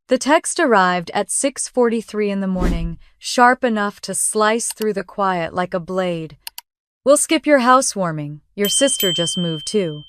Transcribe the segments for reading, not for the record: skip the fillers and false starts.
The text arrived at 6:43 in the morning, sharp enough to slice through the quiet like a blade. "We'll skip your housewarming. Your sister just moved too."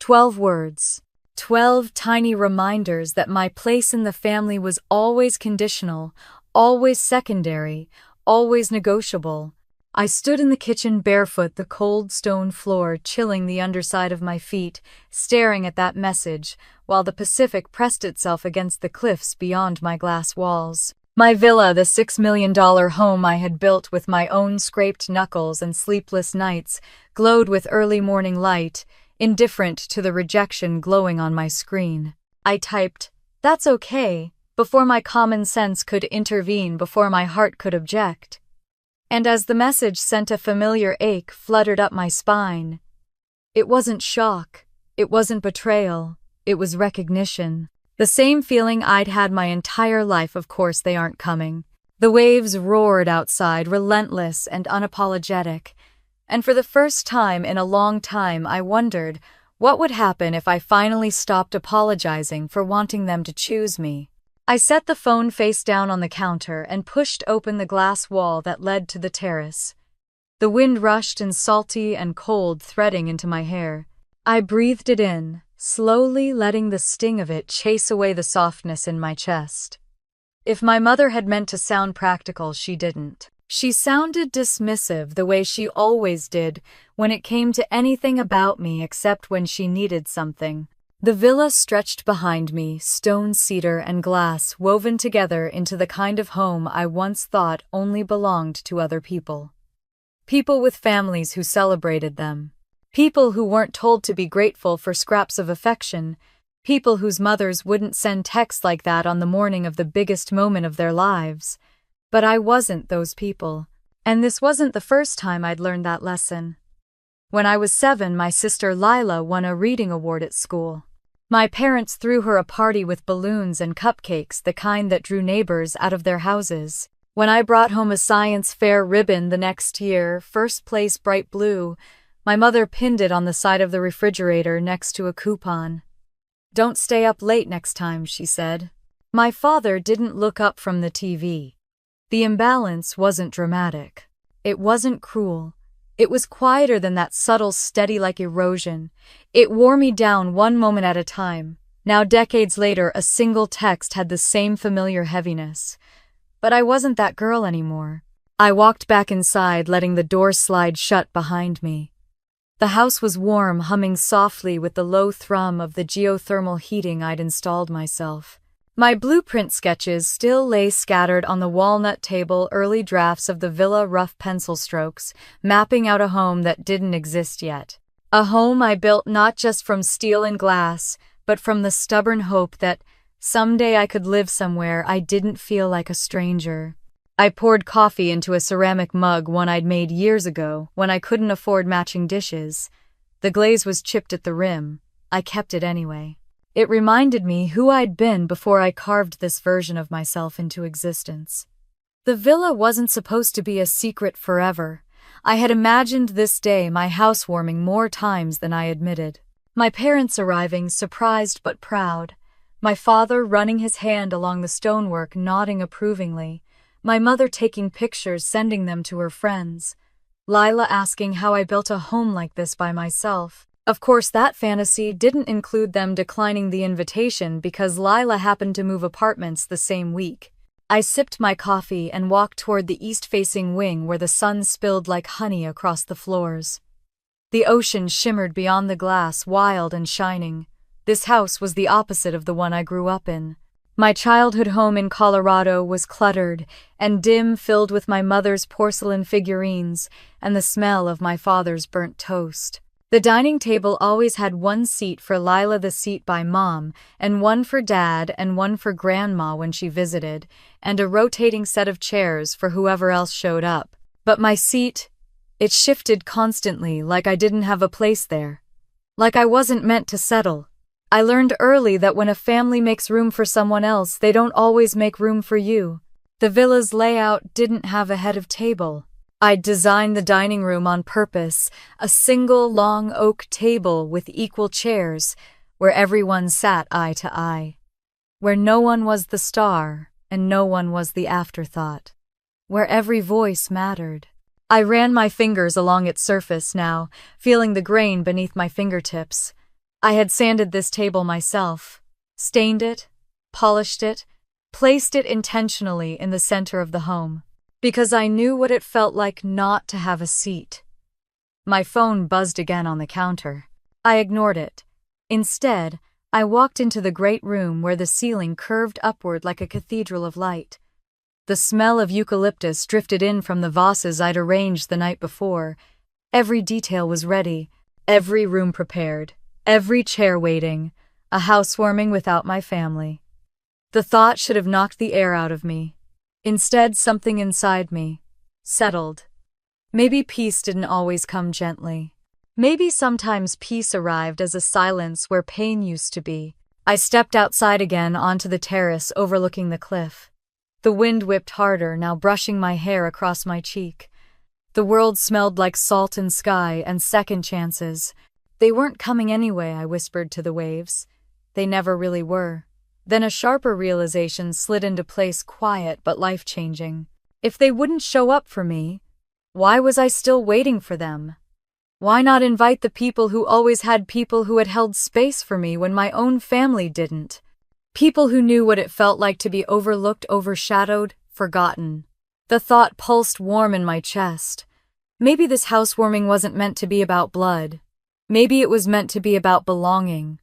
12 words. 12 tiny reminders that my place in the family was always conditional, always secondary, always negotiable. I stood in the kitchen barefoot, the cold stone floor chilling the underside of my feet, staring at that message, while the Pacific pressed itself against the cliffs beyond my glass walls. My villa, the $6 million home I had built with my own scraped knuckles and sleepless nights, glowed with early morning light, indifferent to the rejection glowing on my screen. I typed, "That's okay," before my common sense could intervene, before my heart could object. And as the message sent, a familiar ache fluttered up my spine. It wasn't shock. It wasn't betrayal. It was recognition. The same feeling I'd had my entire life. Of course they aren't coming. The waves roared outside, relentless and unapologetic. And for the first time in a long time, I wondered what would happen if I finally stopped apologizing for wanting them to choose me. I set the phone face down on the counter and pushed open the glass wall that led to the terrace. The wind rushed in, salty and cold, threading into my hair. I breathed it in, slowly letting the sting of it chase away the softness in my chest. If my mother had meant to sound practical, she didn't. She sounded dismissive, the way she always did when it came to anything about me except when she needed something. The villa stretched behind me, stone, cedar, and glass woven together into the kind of home I once thought only belonged to other people. People with families who celebrated them. People who weren't told to be grateful for scraps of affection. People whose mothers wouldn't send texts like that on the morning of the biggest moment of their lives. But I wasn't those people. And this wasn't the first time I'd learned that lesson. When I was 7, my sister Lila won a reading award at school. My parents threw her a party with balloons and cupcakes, the kind that drew neighbors out of their houses. When I brought home a science fair ribbon the next year, first place bright blue, my mother pinned it on the side of the refrigerator next to a coupon. "Don't stay up late next time," she said. My father didn't look up from the TV. The imbalance wasn't dramatic. It wasn't cruel. It was quieter than that, subtle, steady like erosion. It wore me down one moment at a time. Now, decades later, a single text had the same familiar heaviness. But I wasn't that girl anymore. I walked back inside, letting the door slide shut behind me. The house was warm, humming softly with the low thrum of the geothermal heating I'd installed myself. My blueprint sketches still lay scattered on the walnut table, early drafts of the villa, rough pencil strokes, mapping out a home that didn't exist yet. A home I built not just from steel and glass, but from the stubborn hope that someday I could live somewhere I didn't feel like a stranger. I poured coffee into a ceramic mug, one I'd made years ago when I couldn't afford matching dishes. The glaze was chipped at the rim. I kept it anyway. It reminded me who I'd been before I carved this version of myself into existence. The villa wasn't supposed to be a secret forever. I had imagined this day, my housewarming, more times than I admitted. My parents arriving, surprised but proud. My father running his hand along the stonework, nodding approvingly. My mother taking pictures, sending them to her friends. Lila asking how I built a home like this by myself. Of course, that fantasy didn't include them declining the invitation because Lila happened to move apartments the same week. I sipped my coffee and walked toward the east-facing wing where the sun spilled like honey across the floors. The ocean shimmered beyond the glass, wild and shining. This house was the opposite of the one I grew up in. My childhood home in Colorado was cluttered and dim, filled with my mother's porcelain figurines and the smell of my father's burnt toast. The dining table always had one seat for Lila, the seat by Mom, and one for Dad and one for Grandma when she visited, and a rotating set of chairs for whoever else showed up. But my seat, it shifted constantly, like I didn't have a place there. Like I wasn't meant to settle. I learned early that when a family makes room for someone else, they don't always make room for you. The villa's layout didn't have a head of table. I'd designed the dining room on purpose, a single long oak table with equal chairs, where everyone sat eye to eye. where no one was the star and no one was the afterthought, where every voice mattered. I ran my fingers along its surface now, feeling the grain beneath my fingertips. I had sanded this table myself, stained it, polished it, placed it intentionally in the center of the home, because I knew what it felt like not to have a seat. My phone buzzed again on the counter. I ignored it. Instead, I walked into the great room where the ceiling curved upward like a cathedral of light. The smell of eucalyptus drifted in from the vases I'd arranged the night before. Every detail was ready, every room prepared, every chair waiting, a housewarming without my family. The thought should have knocked the air out of me. Instead, something inside me settled. Maybe peace didn't always come gently. Maybe sometimes peace arrived as a silence where pain used to be. I stepped outside again onto the terrace overlooking the cliff. The wind whipped harder, now brushing my hair across my cheek. The world smelled like salt and sky and second chances. They weren't coming anyway, I whispered to the waves. They never really were. Then a sharper realization slid into place, quiet but life-changing. If they wouldn't show up for me, why was I still waiting for them? Why not invite the people who always had people who had held space for me when my own family didn't? People who knew what it felt like to be overlooked, overshadowed, forgotten. The thought pulsed warm in my chest. Maybe this housewarming wasn't meant to be about blood. Maybe it was meant to be about belonging.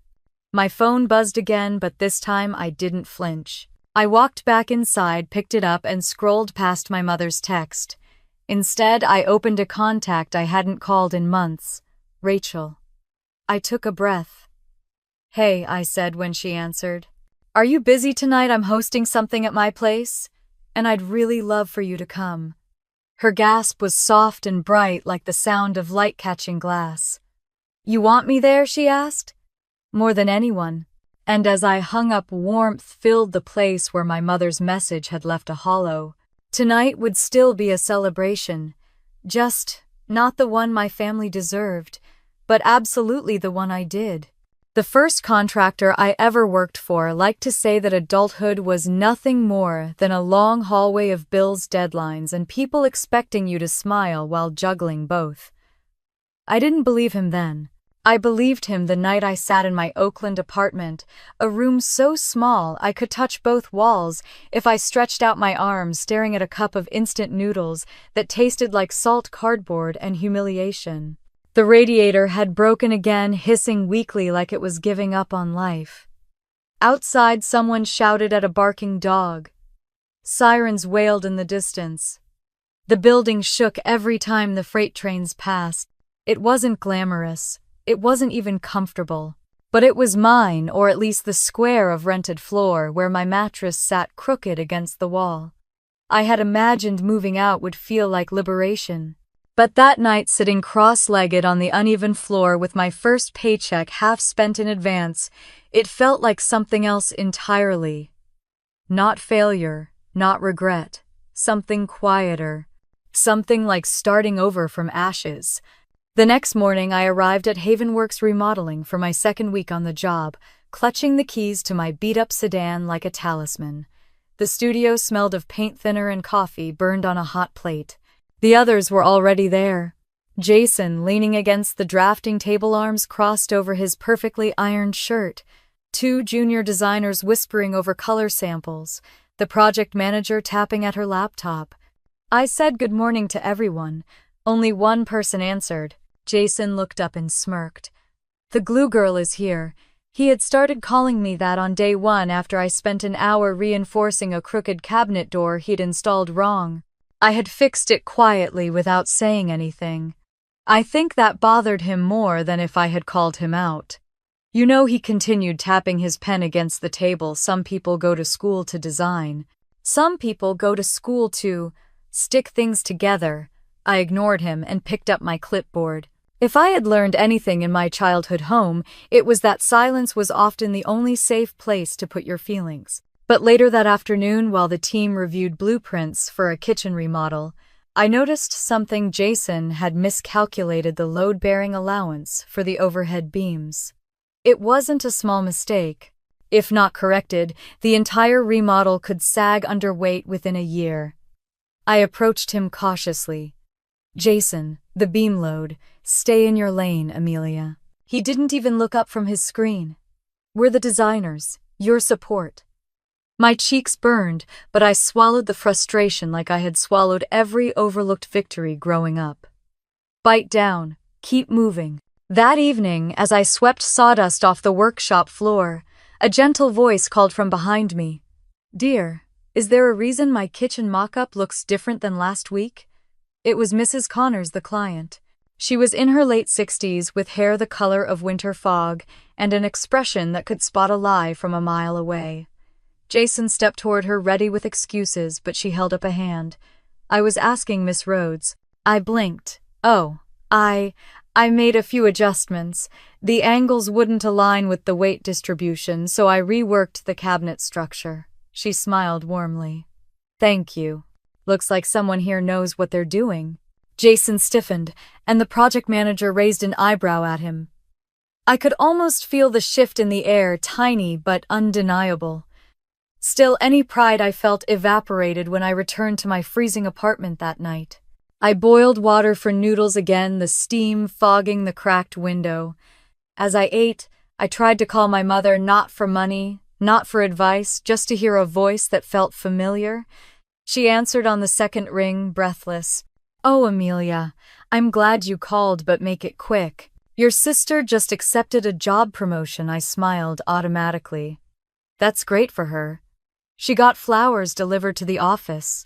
My phone buzzed again, but this time I didn't flinch. I walked back inside, picked it up, and scrolled past my mother's text. Instead, I opened a contact I hadn't called in months. Rachel. I took a breath. "Hey," I said when she answered. "Are you busy tonight? I'm hosting something at my place, and I'd really love for you to come." Her gasp was soft and bright like the sound of light catching glass. "You want me there?" she asked. "More than anyone." And as I hung up, warmth filled the place where my mother's message had left a hollow. Tonight would still be a celebration, just not the one my family deserved, but absolutely the one I did. The first contractor I ever worked for liked to say that adulthood was nothing more than a long hallway of bills, deadlines, and people expecting you to smile while juggling both. I didn't believe him then. I believed him the night I sat in my Oakland apartment, a room so small I could touch both walls if I stretched out my arms, staring at a cup of instant noodles that tasted like salt cardboard and humiliation. The radiator had broken again, hissing weakly like it was giving up on life. Outside, someone shouted at a barking dog. Sirens wailed in the distance. The building shook every time the freight trains passed. It wasn't glamorous. It wasn't even comfortable. But it was mine, or at least the square of rented floor where my mattress sat crooked against the wall. I had imagined moving out would feel like liberation. But that night, sitting cross-legged on the uneven floor with my first paycheck half spent in advance, it felt like something else entirely. Not failure, not regret, something quieter. Something like starting over from ashes. The next morning, I arrived at Havenworks Remodeling for my second week on the job, clutching the keys to my beat-up sedan like a talisman. The studio smelled of paint thinner and coffee burned on a hot plate. The others were already there. Jason, leaning against the drafting table, arms crossed over his perfectly ironed shirt. Two junior designers whispering over color samples. The project manager tapping at her laptop. I said good morning to everyone. Only one person answered. Jason looked up and smirked. "The glue girl is here." He had started calling me that on day one after I spent an hour reinforcing a crooked cabinet door he'd installed wrong. I had fixed it quietly without saying anything. I think that bothered him more than if I had called him out. "You know," he continued, tapping his pen against the table, "some people go to school to design. Some people go to school to stick things together." I ignored him and picked up my clipboard. If I had learned anything in my childhood home, it was that silence was often the only safe place to put your feelings. But later that afternoon, while the team reviewed blueprints for a kitchen remodel, I noticed something. Jason had miscalculated the load-bearing allowance for the overhead beams. It wasn't a small mistake. If not corrected, the entire remodel could sag under weight within a year. I approached him cautiously. Jason, the beam load, stay in your lane, Amelia. He didn't even look up from his screen. We're the designers, your support. My cheeks burned, but I swallowed the frustration like I had swallowed every overlooked victory growing up. Bite down, keep moving. That evening, as I swept sawdust off the workshop floor, a gentle voice called from behind me. Dear, is there a reason my kitchen mock-up looks different than last week? It was Mrs. Connors, the client. She was in her late 60s with hair the color of winter fog and an expression that could spot a lie from a mile away. Jason stepped toward her ready with excuses, but she held up a hand. I was asking Miss Rhodes. I blinked. Oh, I made a few adjustments. The angles wouldn't align with the weight distribution, so I reworked the cabinet structure. She smiled warmly. Thank you. Looks like someone here knows what they're doing. Jason stiffened, and the project manager raised an eyebrow at him. I could almost feel the shift in the air, tiny but undeniable. Still, any pride I felt evaporated when I returned to my freezing apartment that night. I boiled water for noodles again, the steam fogging the cracked window. As I ate, I tried to call my mother, not for money, not for advice, just to hear a voice that felt familiar. She answered on the second ring, breathless. Oh, Amelia, I'm glad you called, but make it quick. Your sister just accepted a job promotion. I smiled automatically. That's great for her. She got flowers delivered to the office.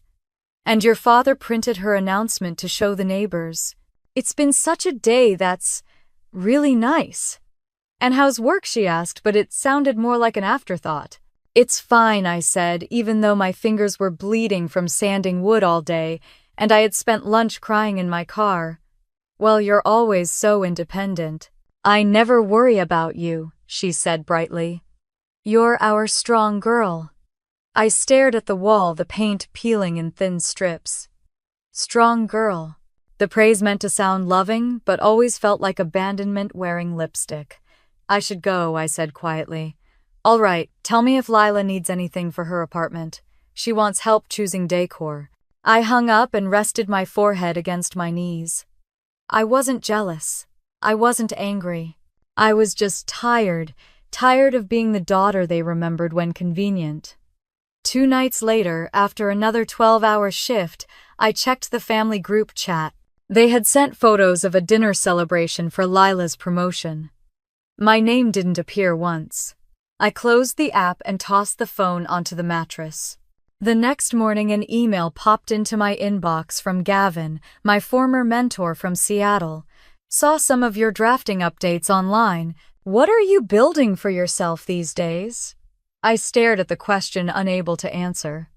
And your father printed her announcement to show the neighbors. It's been such a day. That's really nice. And how's work, she asked, but it sounded more like an afterthought. It's fine, I said, even though my fingers were bleeding from sanding wood all day, and I had spent lunch crying in my car. Well, you're always so independent. I never worry about you, she said brightly. You're our strong girl. I stared at the wall, the paint peeling in thin strips. Strong girl. The praise meant to sound loving, but always felt like abandonment wearing lipstick. I should go, I said quietly. All right, tell me if Lila needs anything for her apartment. She wants help choosing decor. I hung up and rested my forehead against my knees. I wasn't jealous. I wasn't angry. I was just tired of being the daughter they remembered when convenient. 2 nights later, after another 12-hour shift, I checked the family group chat. They had sent photos of a dinner celebration for Lila's promotion. My name didn't appear once. I closed the app and tossed the phone onto the mattress. The next morning, an email popped into my inbox from Gavin, my former mentor from Seattle. Saw some of your drafting updates online. What are you building for yourself these days? I stared at the question, unable to answer.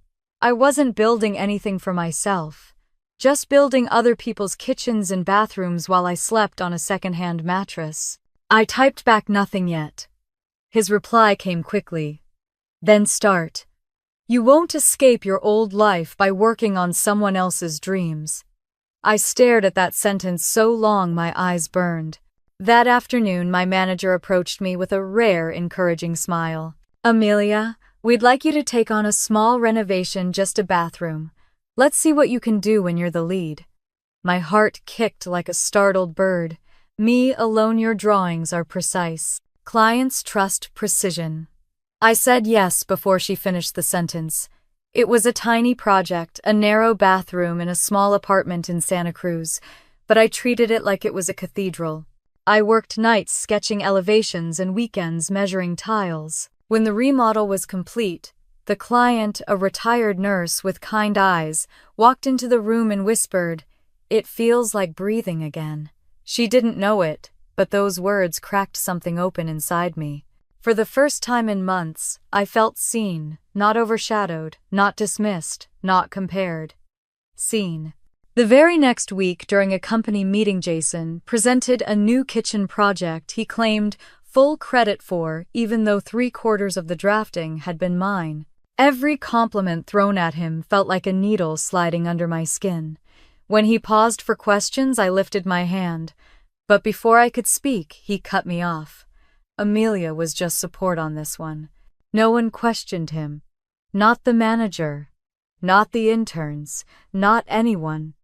I wasn't building anything for myself, just building other people's kitchens and bathrooms while I slept on a second-hand mattress. I typed back nothing yet. His reply came quickly. Then start. You won't escape your old life by working on someone else's dreams. I stared at that sentence so long my eyes burned. That afternoon, my manager approached me with a rare, encouraging smile. Amelia, we'd like you to take on a small renovation, just a bathroom. Let's see what you can do when you're the lead. My heart kicked like a startled bird. Me alone, your drawings are precise. Clients trust precision. I said yes before she finished the sentence. It was a tiny project, a narrow bathroom in a small apartment in Santa Cruz, but I treated it like it was a cathedral. I worked nights sketching elevations and weekends measuring tiles. When the remodel was complete, the client, a retired nurse with kind eyes, walked into the room and whispered, "It feels like breathing again." She didn't know it, but those words cracked something open inside me. For the first time in months, I felt seen, not overshadowed, not dismissed, not compared. Seen. The very next week, during a company meeting, Jason presented a new kitchen project he claimed full credit for, even though 3/4 of the drafting had been mine. Every compliment thrown at him felt like a needle sliding under my skin. When he paused for questions, I lifted my hand. But before I could speak, he cut me off. Amelia was just support on this one. No one questioned him. Not the manager. Not the interns. Not anyone.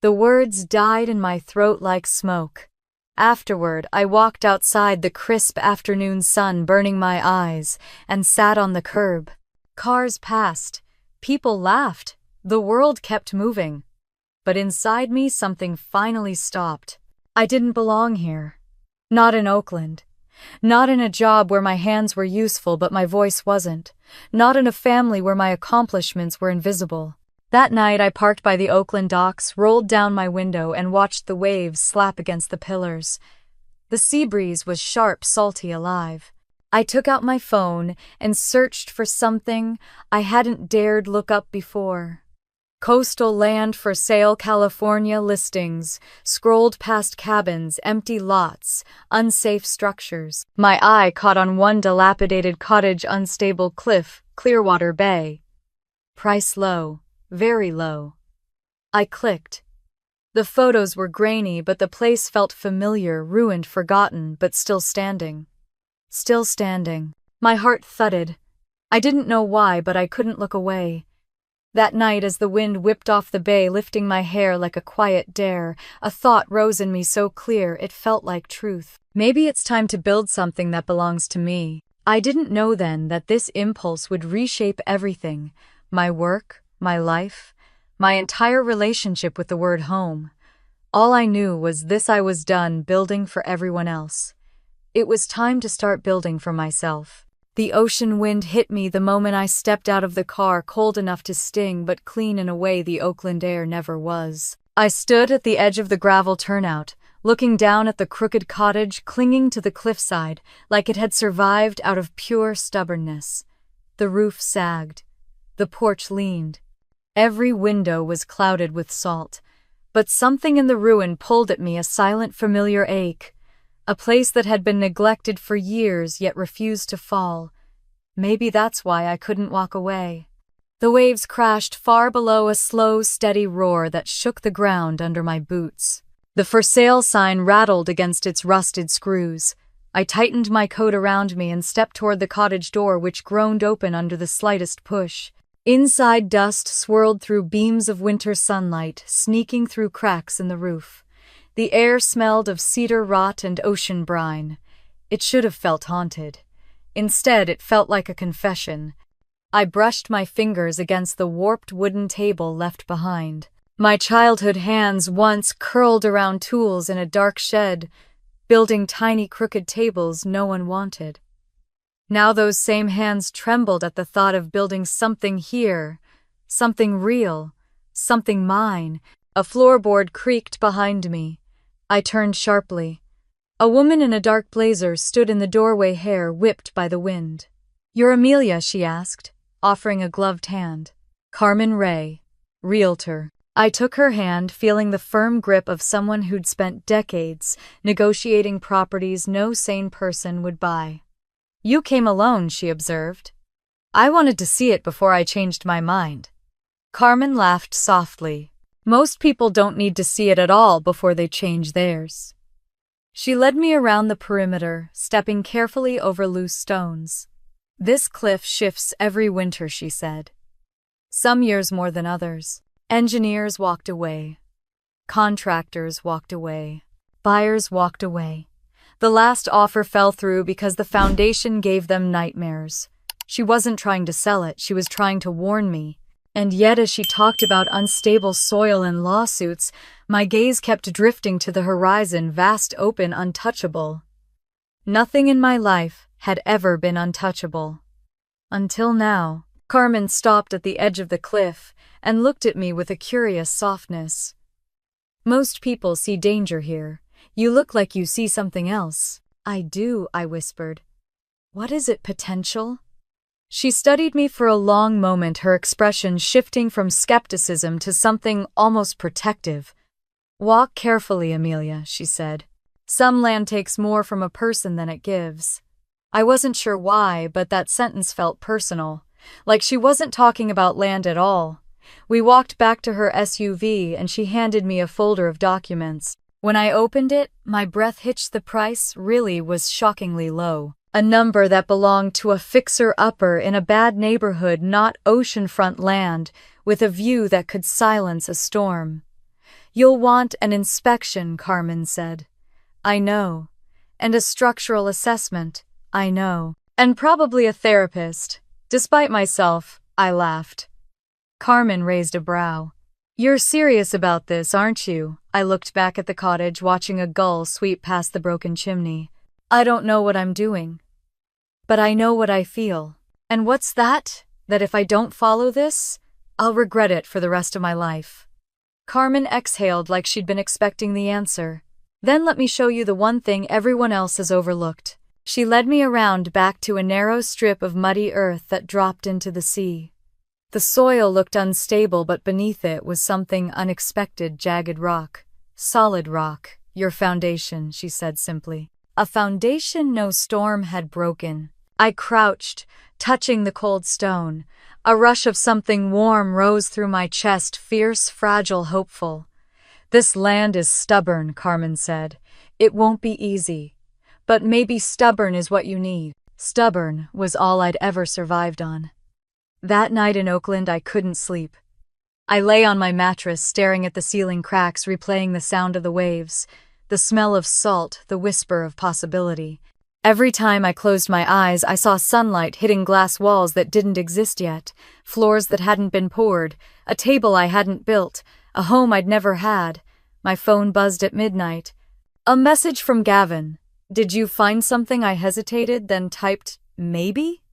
The words died in my throat like smoke. Afterward, I walked outside, the crisp afternoon sun burning my eyes, and sat on the curb. Cars passed. People laughed. The world kept moving. But inside me, something finally stopped. I didn't belong here. Not in Oakland. Not in a job where my hands were useful but my voice wasn't. Not in a family where my accomplishments were invisible. That night I parked by the Oakland docks, rolled down my window, and watched the waves slap against the pillars. The sea breeze was sharp, salty, alive. I took out my phone and searched for something I hadn't dared look up before. Coastal land for sale, California listings, scrolled past cabins, empty lots, unsafe structures. My eye caught on one dilapidated cottage, unstable cliff, Clearwater Bay. Price low, very low. I clicked. The photos were grainy, but the place felt familiar, ruined, forgotten, but still standing. Still standing. My heart thudded. I didn't know why, but I couldn't look away. That night, as the wind whipped off the bay, lifting my hair like a quiet dare, a thought rose in me so clear it felt like truth. Maybe it's time to build something that belongs to me. I didn't know then that this impulse would reshape everything. My work, my life, my entire relationship with the word home. All I knew was this: I was done building for everyone else. It was time to start building for myself. The ocean wind hit me the moment I stepped out of the car, cold enough to sting but clean in a way the Oakland air never was. I stood at the edge of the gravel turnout, looking down at the crooked cottage clinging to the cliffside like it had survived out of pure stubbornness. The roof sagged. The porch leaned. Every window was clouded with salt. But something in the ruin pulled at me, a silent, familiar ache. A place that had been neglected for years yet refused to fall. Maybe that's why I couldn't walk away. The waves crashed far below, a slow, steady roar that shook the ground under my boots. The for sale sign rattled against its rusted screws. I tightened my coat around me and stepped toward the cottage door, which groaned open under the slightest push. Inside, dust swirled through beams of winter sunlight, sneaking through cracks in the roof. The air smelled of cedar rot and ocean brine. It should have felt haunted. Instead, it felt like a confession. I brushed my fingers against the warped wooden table left behind. My childhood hands once curled around tools in a dark shed, building tiny crooked tables no one wanted. Now those same hands trembled at the thought of building something here, something real, something mine. A floorboard creaked behind me. I turned sharply. A woman in a dark blazer stood in the doorway, hair whipped by the wind. "You're Amelia?" she asked, offering a gloved hand. "Carmen Ray, realtor." I took her hand, feeling the firm grip of someone who'd spent decades negotiating properties no sane person would buy. "You came alone," she observed. "I wanted to see it before I changed my mind." Carmen laughed softly. "Most people don't need to see it at all before they change theirs." She led me around the perimeter, stepping carefully over loose stones. "This cliff shifts every winter," she said. "Some years more than others. Engineers walked away. Contractors walked away. Buyers walked away. The last offer fell through because the foundation gave them nightmares. She wasn't trying to sell it, she was trying to warn me. And yet, as she talked about unstable soil and lawsuits, my gaze kept drifting to the horizon, vast, open, untouchable. Nothing in my life had ever been untouchable. Until now. Carmen stopped at the edge of the cliff and looked at me with a curious softness. "Most people see danger here. You look like you see something else." "I do," I whispered. "What is it, potential?" She studied me for a long moment, her expression shifting from skepticism to something almost protective. "Walk carefully, Amelia," she said. "Some land takes more from a person than it gives." I wasn't sure why, but that sentence felt personal, like she wasn't talking about land at all. We walked back to her SUV and she handed me a folder of documents. When I opened it, my breath hitched. The price really was shockingly low. A number that belonged to a fixer-upper in a bad neighborhood, not oceanfront land, with a view that could silence a storm. "You'll want an inspection," Carmen said. "I know. And a structural assessment. I know. And probably a therapist." Despite myself, I laughed. Carmen raised a brow. "You're serious about this, aren't you?" I looked back at the cottage, watching a gull sweep past the broken chimney. "I don't know what I'm doing. But I know what I feel. And what's that? That if I don't follow this, I'll regret it for the rest of my life." Carmen exhaled like she'd been expecting the answer. "Then let me show you the one thing everyone else has overlooked." She led me around back to a narrow strip of muddy earth that dropped into the sea. The soil looked unstable, but beneath it was something unexpected: jagged rock. "Solid rock, your foundation," she said simply. A foundation no storm had broken. I crouched, touching the cold stone. A rush of something warm rose through my chest, fierce, fragile, hopeful. "This land is stubborn," Carmen said. "It won't be easy. But maybe stubborn is what you need." Stubborn was all I'd ever survived on. That night in Oakland, I couldn't sleep. I lay on my mattress, staring at the ceiling cracks, replaying the sound of the waves, the smell of salt, the whisper of possibility. Every time I closed my eyes, I saw sunlight hitting glass walls that didn't exist yet, floors that hadn't been poured, a table I hadn't built, a home I'd never had. My phone buzzed at midnight. A message from Gavin. "Did you find something?" I hesitated, then typed, "Maybe?"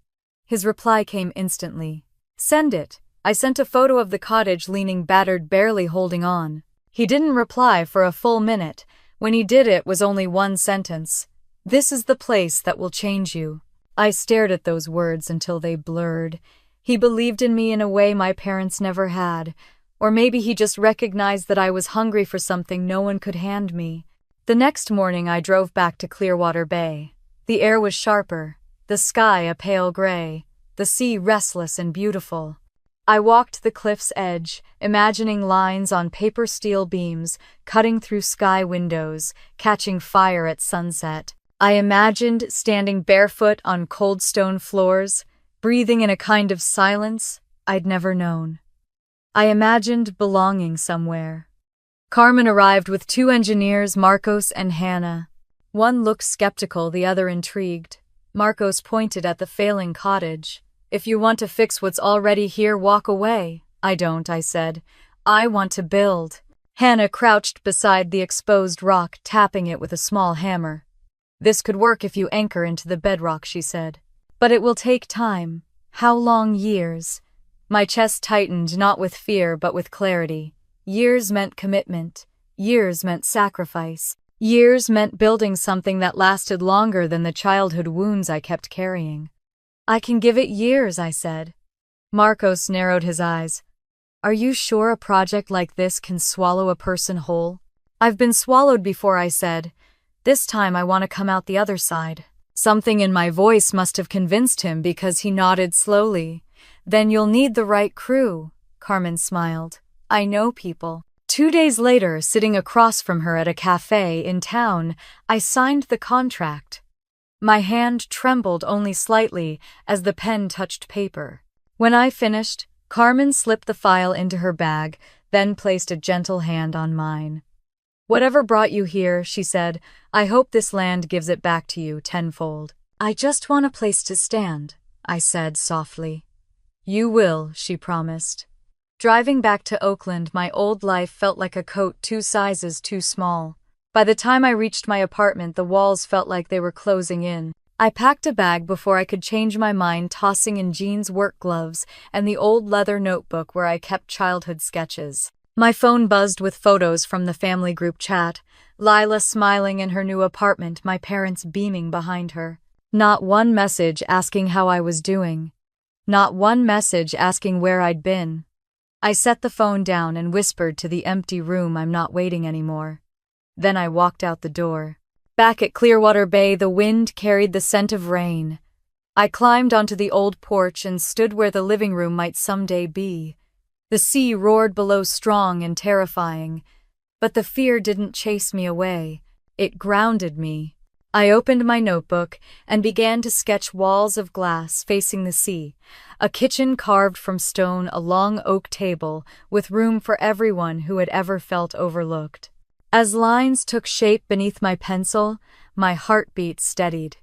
His reply came instantly. "Send it." I sent a photo of the cottage, leaning battered, barely holding on. He didn't reply for a full minute. When he did, it was only one sentence. "This is the place that will change you." I stared at those words until they blurred. He believed in me in a way my parents never had. Or maybe he just recognized that I was hungry for something no one could hand me. The next morning I drove back to Clearwater Bay. The air was sharper, the sky a pale gray, the sea restless and beautiful. I walked the cliff's edge, imagining lines on paper steel beams, cutting through sky windows, catching fire at sunset. I imagined standing barefoot on cold stone floors, breathing in a kind of silence I'd never known. I imagined belonging somewhere. Carmen arrived with 2 engineers, Marcos and Hannah. One looked skeptical, the other intrigued. Marcos pointed at the failing cottage. "If you want to fix what's already here, walk away." "I don't," I said. "I want to build." Hannah crouched beside the exposed rock, tapping it with a small hammer. "This could work if you anchor into the bedrock," she said. "But it will take time." "How long?" "Years." My chest tightened, not with fear, but with clarity. Years meant commitment. Years meant sacrifice. Years meant building something that lasted longer than the childhood wounds I kept carrying. "I can give it years," I said. Marcos narrowed his eyes. "Are you sure a project like this can swallow a person whole?" "I've been swallowed before," I said. "This time I want to come out the other side." Something in my voice must have convinced him, because he nodded slowly. "Then you'll need the right crew," Carmen smiled. "I know people." 2 days later, sitting across from her at a cafe in town, I signed the contract. My hand trembled only slightly as the pen touched paper. When I finished, Carmen slipped the file into her bag, then placed a gentle hand on mine. "Whatever brought you here," she said, "I hope this land gives it back to you tenfold." "I just want a place to stand," I said softly. "You will," she promised. Driving back to Oakland, my old life felt like a coat 2 sizes too small. By the time I reached my apartment, the walls felt like they were closing in. I packed a bag before I could change my mind, tossing in jeans, work gloves, and the old leather notebook where I kept childhood sketches. My phone buzzed with photos from the family group chat. Lila smiling in her new apartment, my parents beaming behind her. Not one message asking how I was doing. Not one message asking where I'd been. I set the phone down and whispered to the empty room, "I'm not waiting anymore." Then I walked out the door. Back at Clearwater Bay, the wind carried the scent of rain. I climbed onto the old porch and stood where the living room might someday be. The sea roared below, strong and terrifying. But the fear didn't chase me away. It grounded me. I opened my notebook and began to sketch walls of glass facing the sea, a kitchen carved from stone, a long oak table with room for everyone who had ever felt overlooked. As lines took shape beneath my pencil, my heartbeat steadied.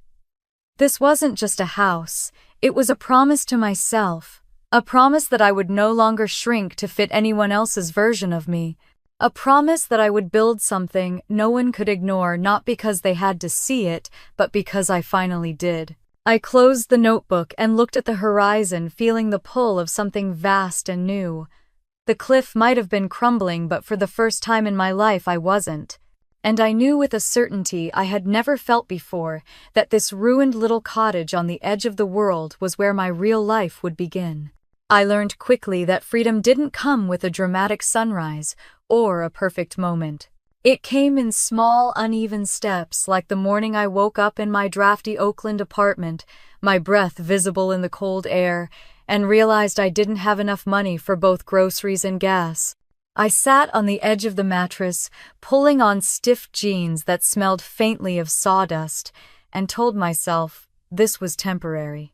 This wasn't just a house, it was a promise to myself, a promise that I would no longer shrink to fit anyone else's version of me. A promise that I would build something no one could ignore, not because they had to see it, but because I finally did. I closed the notebook and looked at the horizon, feeling the pull of something vast and new. The cliff might have been crumbling, but for the first time in my life I wasn't. And I knew with a certainty I had never felt before that this ruined little cottage on the edge of the world was where my real life would begin. I learned quickly that freedom didn't come with a dramatic sunrise or a perfect moment. It came in small, uneven steps, like the morning I woke up in my drafty Oakland apartment, my breath visible in the cold air, and realized I didn't have enough money for both groceries and gas. I sat on the edge of the mattress, pulling on stiff jeans that smelled faintly of sawdust, and told myself this was temporary.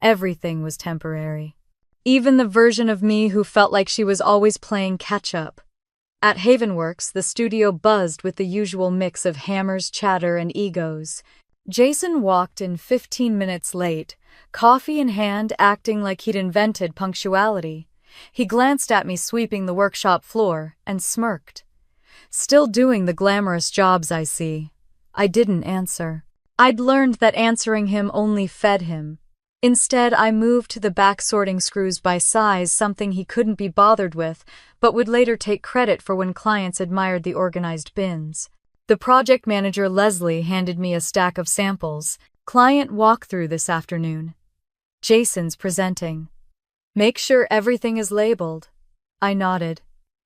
Everything was temporary. Even the version of me who felt like she was always playing catch-up. At Havenworks, the studio buzzed with the usual mix of hammers, chatter, and egos. Jason walked in 15 minutes late, coffee in hand, acting like he'd invented punctuality. He glanced at me sweeping the workshop floor and smirked. Still doing the glamorous jobs, I see. I didn't answer. I'd learned that answering him only fed him. Instead, I moved to the back, sorting screws by size, something he couldn't be bothered with, but would later take credit for when clients admired the organized bins. The project manager, Leslie, handed me a stack of samples. Client walkthrough this afternoon. Jason's presenting. Make sure everything is labeled. I nodded.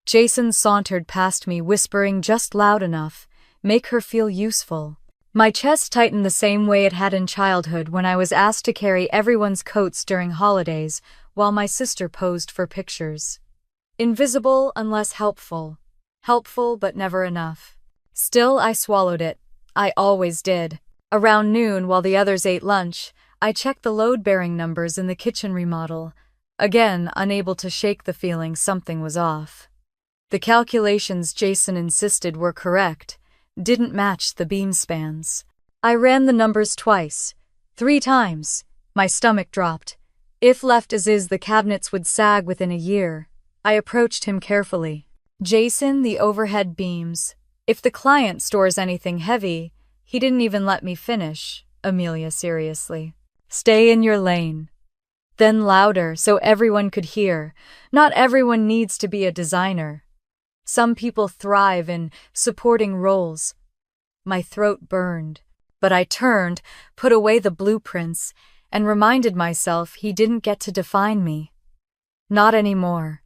Jason sauntered past me, whispering just loud enough, make her feel useful. My chest tightened the same way it had in childhood when I was asked to carry everyone's coats during holidays while my sister posed for pictures. Invisible unless helpful. Helpful but never enough. Still, I swallowed it. I always did. Around noon, while the others ate lunch, I checked the load-bearing numbers in the kitchen remodel, again unable to shake the feeling something was off. The calculations Jason insisted were correct didn't match the beam spans. I ran the numbers twice, 3 times. My stomach dropped. If left as is, the cabinets would sag within a year. I approached him carefully. Jason, the overhead beams. If the client stores anything heavy, he didn't even let me finish. Amelia, seriously. Stay in your lane. Then louder, so everyone could hear. Not everyone needs to be a designer. Some people thrive in supporting roles. My throat burned, but I turned, put away the blueprints, and reminded myself he didn't get to define me. Not anymore.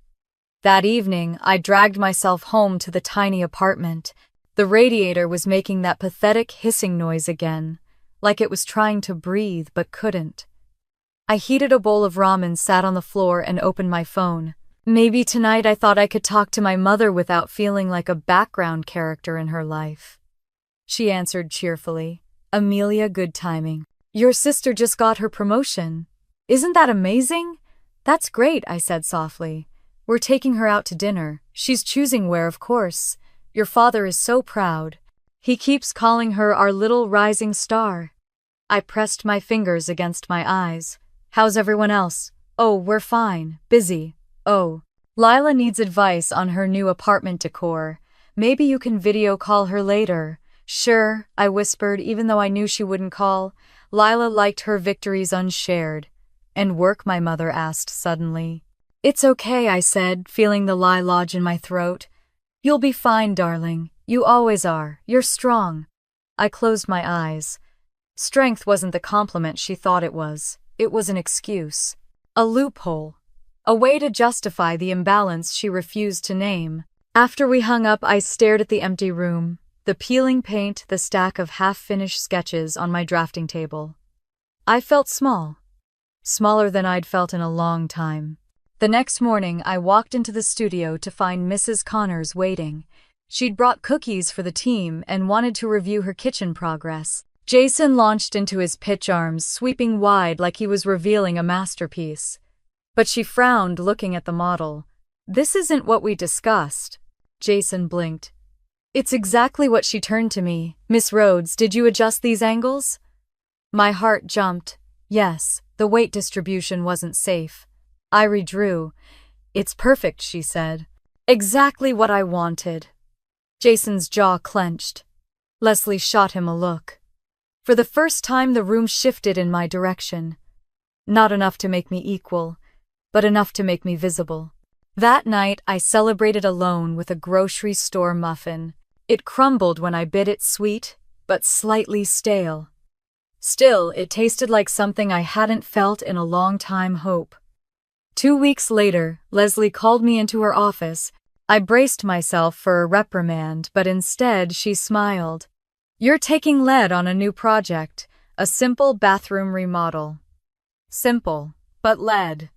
That evening, I dragged myself home to the tiny apartment. The radiator was making that pathetic hissing noise again, like it was trying to breathe but couldn't. I heated a bowl of ramen, sat on the floor, and opened my phone. Maybe tonight I thought I could talk to my mother without feeling like a background character in her life. She answered cheerfully. Amelia, good timing. Your sister just got her promotion. Isn't that amazing? That's great, I said softly. We're taking her out to dinner. She's choosing where, of course. Your father is so proud. He keeps calling her our little rising star. I pressed my fingers against my eyes. How's everyone else? Oh, we're fine. Busy. Oh, Lila needs advice on her new apartment decor. Maybe you can video call her later. Sure, I whispered, even though I knew she wouldn't call. Lila liked her victories unshared. And work? My mother asked suddenly. It's okay, I said, feeling the lie lodge in my throat. You'll be fine, darling. You always are. You're strong. I closed my eyes. Strength wasn't the compliment she thought it was. It was an excuse. A loophole. A way to justify the imbalance she refused to name. After we hung up, I stared at the empty room, the peeling paint, the stack of half-finished sketches on my drafting table. I felt small. Smaller than I'd felt in a long time. The next morning, I walked into the studio to find Mrs. Connors waiting. She'd brought cookies for the team and wanted to review her kitchen progress. Jason launched into his pitch arms, sweeping wide like he was revealing a masterpiece. But she frowned, looking at the model. "This isn't what we discussed." Jason blinked. "It's exactly what she turned to me. Miss Rhodes, did you adjust these angles?" My heart jumped. Yes, the weight distribution wasn't safe. I redrew. "It's perfect," she said. "Exactly what I wanted." Jason's jaw clenched. Leslie shot him a look. For the first time, the room shifted in my direction. Not enough to make me equal, but enough to make me visible. That night, I celebrated alone with a grocery store muffin. It crumbled when I bit it, sweet, but slightly stale. Still, it tasted like something I hadn't felt in a long time. Hope. 2 weeks later, Leslie called me into her office. I braced myself for a reprimand, but instead she smiled. "You're taking lead on a new project, a simple bathroom remodel." Simple, but lead.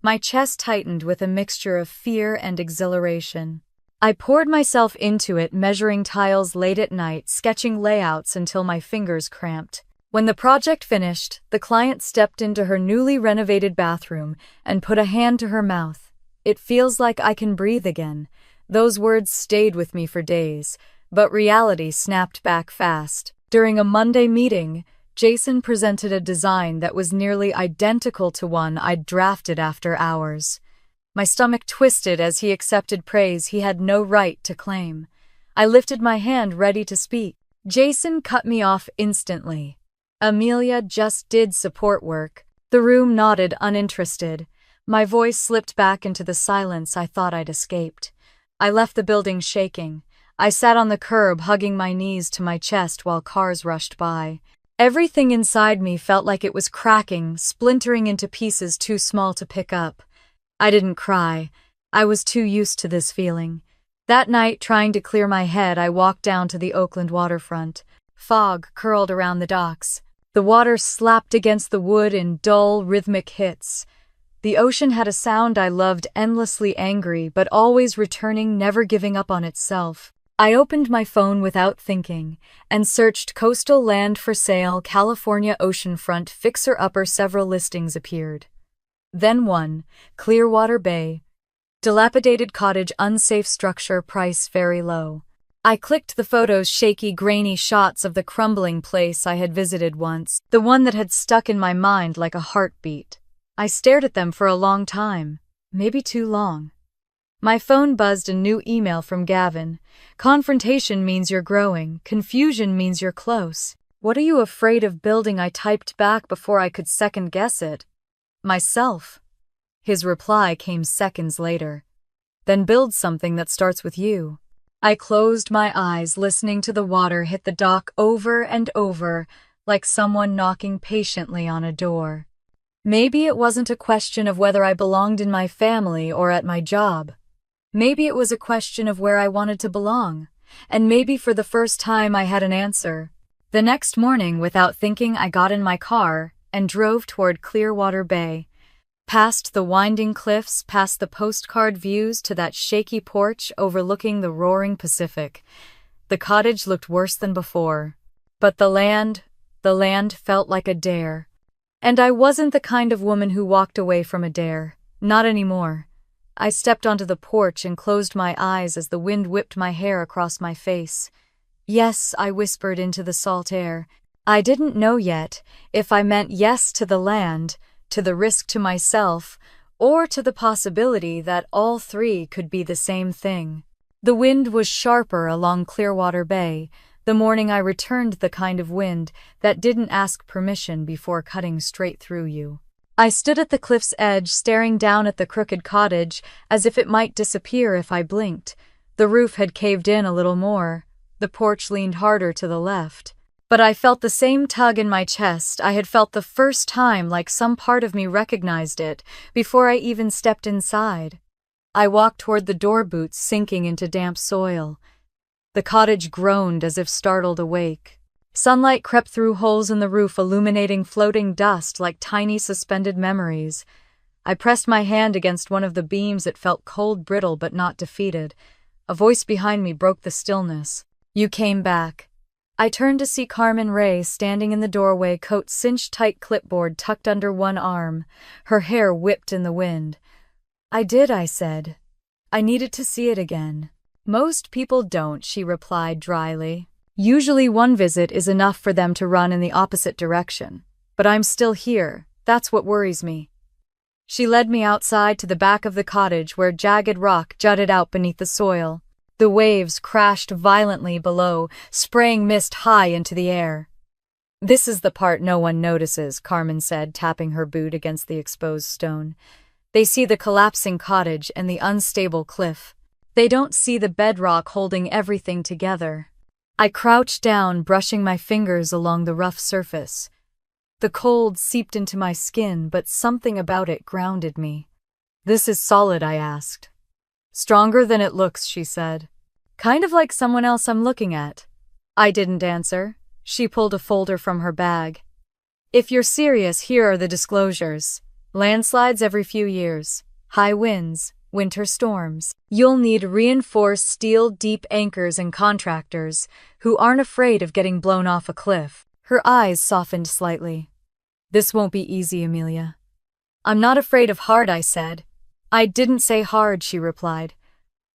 My chest tightened with a mixture of fear and exhilaration. I poured myself into it, measuring tiles late at night, sketching layouts until my fingers cramped. When the project finished, the client stepped into her newly renovated bathroom and put a hand to her mouth. "It feels like I can breathe again." Those words stayed with me for days, but reality snapped back fast. During a Monday meeting, Jason presented a design that was nearly identical to one I'd drafted after hours. My stomach twisted as he accepted praise he had no right to claim. I lifted my hand, ready to speak. Jason cut me off instantly. "Amelia just did support work." The room nodded, uninterested. My voice slipped back into the silence I thought I'd escaped. I left the building shaking. I sat on the curb, hugging my knees to my chest while cars rushed by. Everything inside me felt like it was cracking, splintering into pieces too small to pick up. I didn't cry. I was too used to this feeling. That night, trying to clear my head, I walked down to the Oakland waterfront. Fog curled around the docks. The water slapped against the wood in dull, rhythmic hits. The ocean had a sound I loved, endlessly angry, but always returning, never giving up on itself. I opened my phone without thinking and searched coastal land for sale, California oceanfront, fixer-upper. Several listings appeared. Then one, Clearwater Bay. Dilapidated cottage, unsafe structure, price very low. I clicked the photos, shaky, grainy shots of the crumbling place I had visited once, the one that had stuck in my mind like a heartbeat. I stared at them for a long time, maybe too long. My phone buzzed, a new email from Gavin. "Confrontation means you're growing. Confusion means you're close. What are you afraid of building?" I typed back before I could second-guess it. "Myself." His reply came seconds later. "Then build something that starts with you." I closed my eyes, listening to the water hit the dock over and over, like someone knocking patiently on a door. Maybe it wasn't a question of whether I belonged in my family or at my job. Maybe it was a question of where I wanted to belong. And maybe for the first time I had an answer. The next morning, without thinking, I got in my car and drove toward Clearwater Bay. Past the winding cliffs, past the postcard views, to that shaky porch overlooking the roaring Pacific. The cottage looked worse than before. But the land felt like a dare. And I wasn't the kind of woman who walked away from a dare. Not anymore. I stepped onto the porch and closed my eyes as the wind whipped my hair across my face. "Yes," I whispered into the salt air. I didn't know yet if I meant yes to the land, to the risk to myself, or to the possibility that all three could be the same thing. The wind was sharper along Clearwater Bay. The morning I returned, the kind of wind that didn't ask permission before cutting straight through you. I stood at the cliff's edge, staring down at the crooked cottage, as if it might disappear if I blinked. The roof had caved in a little more. The porch leaned harder to the left. But I felt the same tug in my chest I had felt the first time, like some part of me recognized it before I even stepped inside. I walked toward the door, boots sinking into damp soil. The cottage groaned as if startled awake. Sunlight crept through holes in the roof, illuminating floating dust like tiny suspended memories. I pressed my hand against one of the beams. It felt cold, brittle, but not defeated. A voice behind me broke the stillness. "You came back." I turned to see Carmen Ray standing in the doorway, coat cinched tight, clipboard tucked under one arm, her hair whipped in the wind. I did, I said. I needed to see it again. Most people don't, she replied dryly. Usually one visit is enough for them to run in the opposite direction. But I'm still here. That's what worries me. She led me outside to the back of the cottage where jagged rock jutted out beneath the soil. The waves crashed violently below, spraying mist high into the air. This is the part no one notices, Carmen said, tapping her boot against the exposed stone. They see the collapsing cottage and the unstable cliff. They don't see the bedrock holding everything together. I crouched down, brushing my fingers along the rough surface. The cold seeped into my skin, but something about it grounded me. This is solid, I asked. Stronger than it looks, she said. Kind of like someone else I'm looking at. I didn't answer. She pulled a folder from her bag. If you're serious, here are the disclosures. Landslides every few years. High winds. Winter storms. You'll need reinforced steel deep anchors and contractors who aren't afraid of getting blown off a cliff. Her eyes softened slightly. This won't be easy, Amelia. I'm not afraid of hard, I said. I didn't say hard, she replied.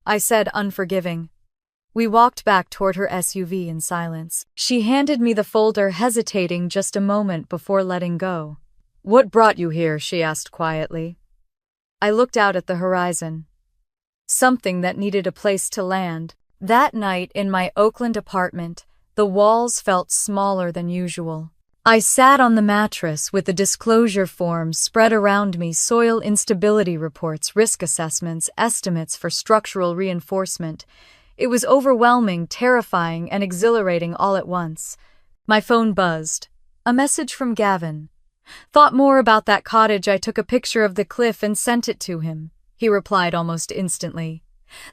I said unforgiving. We walked back toward her SUV in silence. She handed me the folder, hesitating just a moment before letting go. What brought you here? She asked quietly. I looked out at the horizon. Something that needed a place to land. That night in my Oakland apartment, the walls felt smaller than usual. I sat on the mattress with the disclosure forms spread around me, soil instability reports, risk assessments, estimates for structural reinforcement. It was overwhelming, terrifying, and exhilarating all at once. My phone buzzed. A message from Gavin. Thought more about that cottage. I took a picture of the cliff and sent it to him. He replied almost instantly.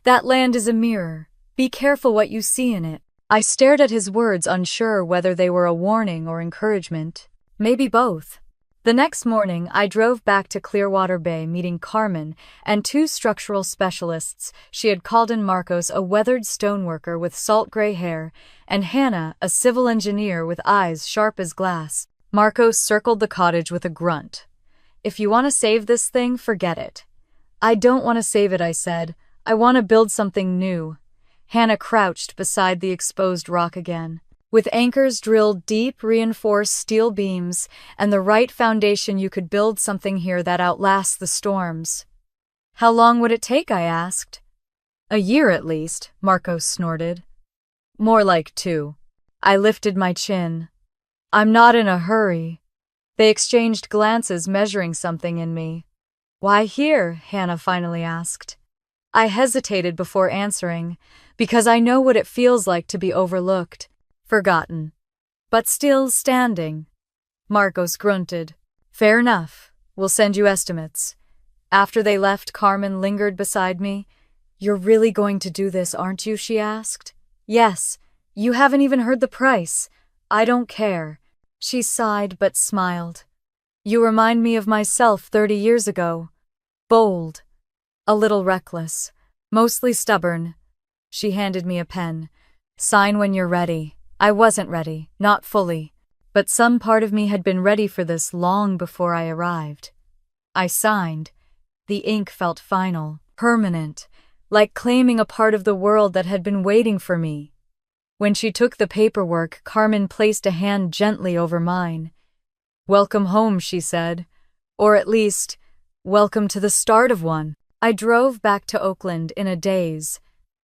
That land is a mirror. Be careful what you see in it. I stared at his words, unsure whether they were a warning or encouragement. Maybe both. The next morning, I drove back to Clearwater Bay, meeting Carmen and two structural specialists. She had called in Marcos, a weathered stoneworker with salt-gray hair, and Hannah, a civil engineer with eyes sharp as glass. Marcos circled the cottage with a grunt. If you want to save this thing, forget it. I don't want to save it, I said. I want to build something new. Hannah crouched beside the exposed rock again. With anchors drilled deep, reinforced steel beams, and the right foundation, you could build something here that outlasts the storms. How long would it take? I asked. A year at least, Marcos snorted. More like 2. I lifted my chin. I'm not in a hurry. They exchanged glances, measuring something in me. Why here? Hannah finally asked. I hesitated before answering, because I know what it feels like to be overlooked, forgotten, but still standing. Marcos grunted. Fair enough. We'll send you estimates. After they left, Carmen lingered beside me. You're really going to do this, aren't you? She asked. Yes. You haven't even heard the price. I don't care. She sighed but smiled. You remind me of myself 30 years ago. Bold. A little reckless. Mostly stubborn. She handed me a pen. Sign when you're ready. I wasn't ready, not fully. But some part of me had been ready for this long before I arrived. I signed. The ink felt final, permanent, like claiming a part of the world that had been waiting for me. When she took the paperwork, Carmen placed a hand gently over mine. Welcome home, she said. Or at least, welcome to the start of one. I drove back to Oakland in a daze.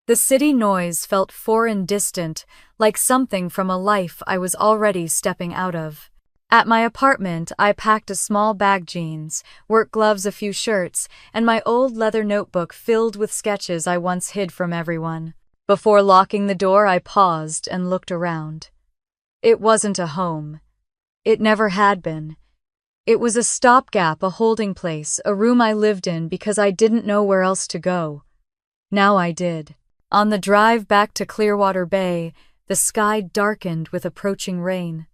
The city noise felt foreign, distant, like something from a life I was already stepping out of. At my apartment, I packed a small bag, jeans, work gloves, a few shirts, and my old leather notebook filled with sketches I once hid from everyone. Before locking the door, I paused and looked around. It wasn't a home. It never had been. It was a stopgap, a holding place, a room I lived in because I didn't know where else to go. Now I did. On the drive back to Clearwater Bay, the sky darkened with approaching rain.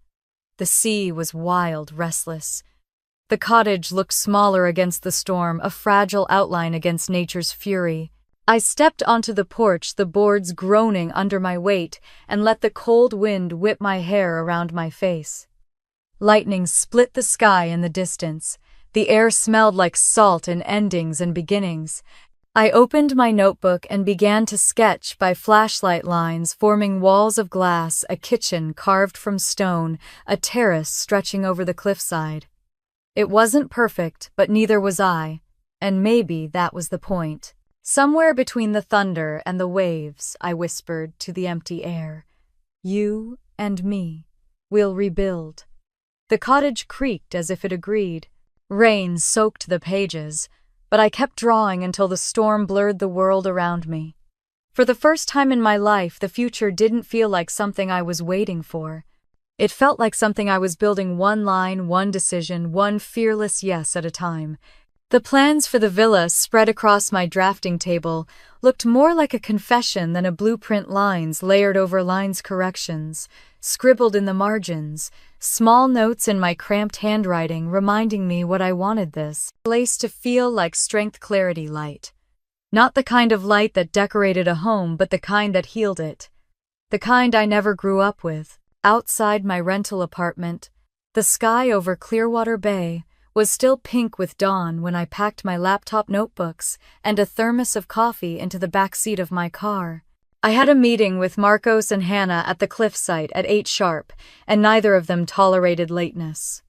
The sea was wild, restless. The cottage looked smaller against the storm, a fragile outline against nature's fury. I stepped onto the porch, the boards groaning under my weight, and let the cold wind whip my hair around my face. Lightning split the sky in the distance. The air smelled like salt and endings and beginnings. I opened my notebook and began to sketch by flashlight lines forming walls of glass, a kitchen carved from stone, a terrace stretching over the cliffside. It wasn't perfect, but neither was I, and maybe that was the point. Somewhere between the thunder and the waves, I whispered to the empty air, "You and me, we'll rebuild." The cottage creaked as if it agreed. Rain soaked the pages, but I kept drawing until the storm blurred the world around me. For the first time in my life, the future didn't feel like something I was waiting for. It felt like something I was building, one line, one decision, one fearless yes at a time. The plans for the villa spread across my drafting table looked more like a confession than a blueprint, lines layered over lines, corrections scribbled in the margins, small notes in my cramped handwriting reminding me what I wanted this place to feel like: strength, clarity, light. Not the kind of light that decorated a home, but the kind that healed it. The kind I never grew up with. Outside my rental apartment, the sky over Clearwater Bay was still pink with dawn when I packed my laptop, notebooks, and a thermos of coffee into the back seat of my car. I had a meeting with Marcos and Hannah at the cliff site at 8 sharp, and neither of them tolerated lateness.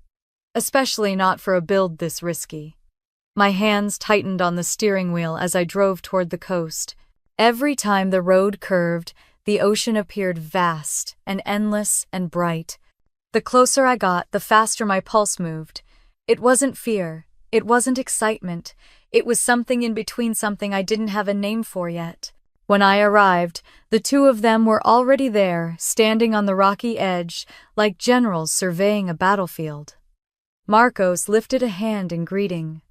Especially not for a build this risky. My hands tightened on the steering wheel as I drove toward the coast. Every time the road curved, the ocean appeared vast and endless and bright. The closer I got, the faster my pulse moved. It wasn't fear. It wasn't excitement. It was something in between, something I didn't have a name for yet. When I arrived, the two of them were already there, standing on the rocky edge, like generals surveying a battlefield. Marcos lifted a hand in greeting.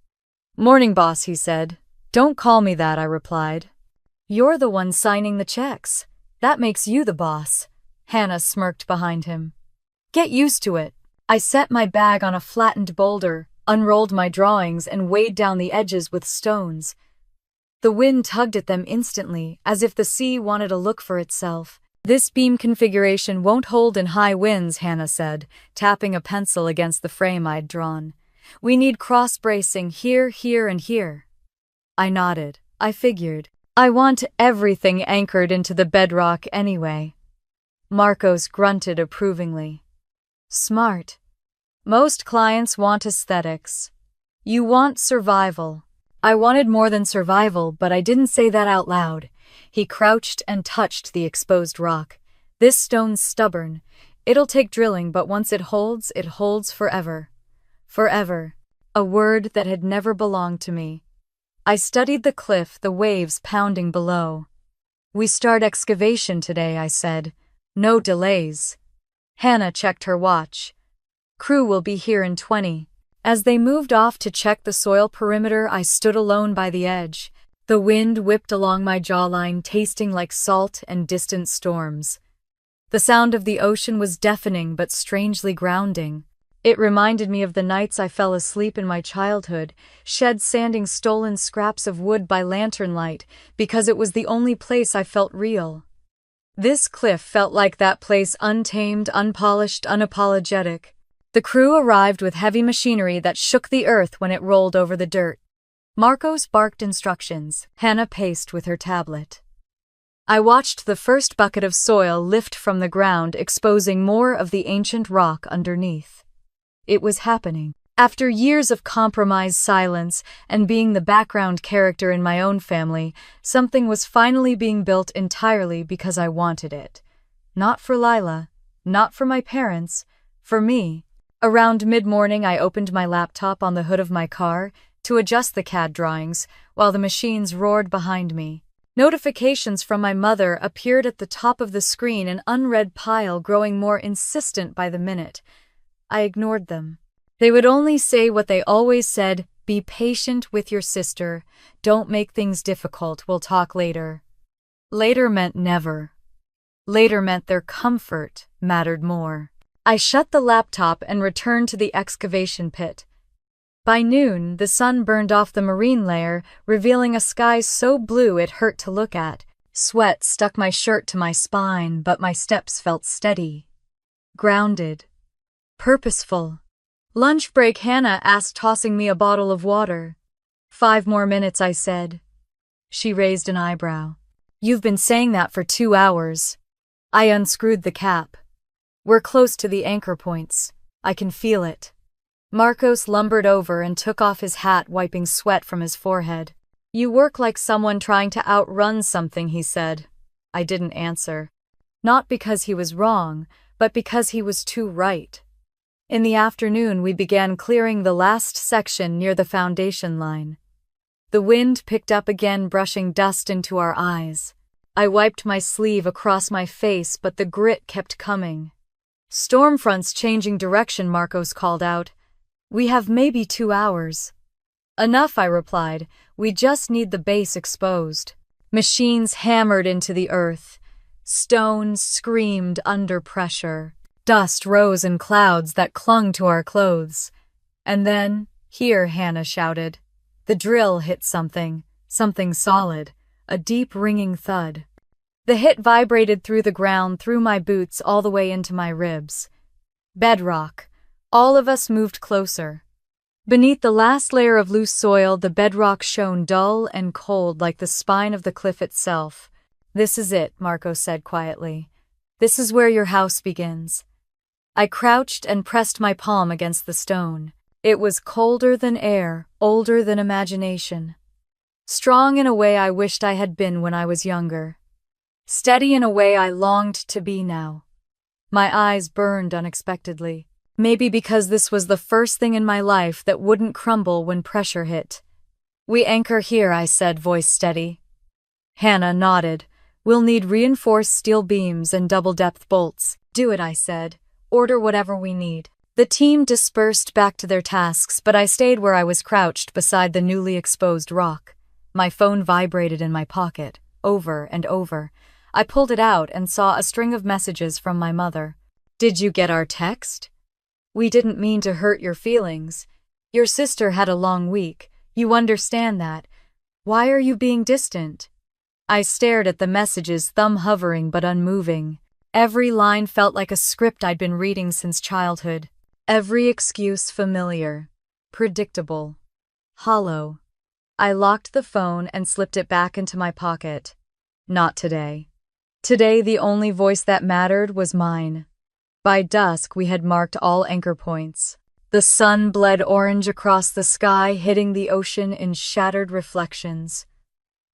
"Morning, boss," he said. "Don't call me that," I replied. "You're the one signing the checks. That makes you the boss." Hannah smirked behind him. "Get used to it." I set my bag on a flattened boulder, unrolled my drawings, and weighed down the edges with stones. The wind tugged at them instantly, as if the sea wanted a look for itself. "This beam configuration won't hold in high winds," Hannah said, tapping a pencil against the frame I'd drawn. "We need cross-bracing here, here, and here." I nodded. I figured. I want everything anchored into the bedrock anyway. Marcos grunted approvingly. "Smart. Most clients want aesthetics. You want survival." I wanted more than survival, but I didn't say that out loud. He crouched and touched the exposed rock. "This stone's stubborn. It'll take drilling, but once it holds forever." Forever. A word that had never belonged to me. I studied the cliff, the waves pounding below. "We start excavation today," I said. "No delays." Hannah checked her watch. "Crew will be here in 20. As they moved off to check the soil perimeter, I stood alone by the edge. The wind whipped along my jawline, tasting like salt and distant storms. The sound of the ocean was deafening but strangely grounding. It reminded me of the nights I fell asleep in my childhood, shed sanding stolen scraps of wood by lantern light, because it was the only place I felt real. This cliff felt like that place, untamed, unpolished, unapologetic. The crew arrived with heavy machinery that shook the earth when it rolled over the dirt. Marcos barked instructions. Hannah paced with her tablet. I watched the first bucket of soil lift from the ground, exposing more of the ancient rock underneath. It was happening. After years of compromised silence and being the background character in my own family, something was finally being built entirely because I wanted it. Not for Lila, not for my parents, for me. Around mid-morning, I opened my laptop on the hood of my car to adjust the CAD drawings while the machines roared behind me. Notifications from my mother appeared at the top of the screen, an unread pile growing more insistent by the minute. I ignored them. They would only say what they always said: "Be patient with your sister. Don't make things difficult. We'll talk later." Later meant never. Later meant their comfort mattered more. I shut the laptop and returned to the excavation pit. By noon, the sun burned off the marine layer, revealing a sky so blue it hurt to look at. Sweat stuck my shirt to my spine, but my steps felt steady, grounded, purposeful. Lunch break, Hannah asked, tossing me a bottle of water. 5 more minutes, I said. She raised an eyebrow. You've been saying that for 2 hours. I unscrewed the cap. We're close to the anchor points. I can feel it. Marcos lumbered over and took off his hat, wiping sweat from his forehead. You work like someone trying to outrun something, he said. I didn't answer. Not because he was wrong, but because he was too right. In the afternoon, we began clearing the last section near the foundation line. The wind picked up again, brushing dust into our eyes. I wiped my sleeve across my face, but the grit kept coming. Stormfront's changing direction, Marcos called out. We have maybe 2 hours. Enough, I replied. We just need the base exposed. Machines hammered into the earth. Stone screamed under pressure. Dust rose in clouds that clung to our clothes. And then, here, Hannah shouted. The drill hit something solid, a deep ringing thud. The hit vibrated through the ground, through my boots, all the way into my ribs. Bedrock. All of us moved closer. Beneath the last layer of loose soil, the bedrock shone dull and cold like the spine of the cliff itself. This is it, Marco said quietly. This is where your house begins. I crouched and pressed my palm against the stone. It was colder than air, older than imagination. Strong in a way I wished I had been when I was younger. Steady in a way I longed to be now. My eyes burned unexpectedly. Maybe because this was the first thing in my life that wouldn't crumble when pressure hit. We anchor here, I said, voice steady. Hannah nodded. We'll need reinforced steel beams and double-depth bolts. Do it, I said. Order whatever we need. The team dispersed back to their tasks, but I stayed where I was crouched beside the newly exposed rock. My phone vibrated in my pocket, over and over. I pulled it out and saw a string of messages from my mother. Did you get our text? We didn't mean to hurt your feelings. Your sister had a long week. You understand that. Why are you being distant? I stared at the messages, thumb hovering but unmoving. Every line felt like a script I'd been reading since childhood. Every excuse familiar, predictable, hollow. I locked the phone and slipped it back into my pocket. Not today. Today, the only voice that mattered was mine. By dusk, we had marked all anchor points. The sun bled orange across the sky, hitting the ocean in shattered reflections.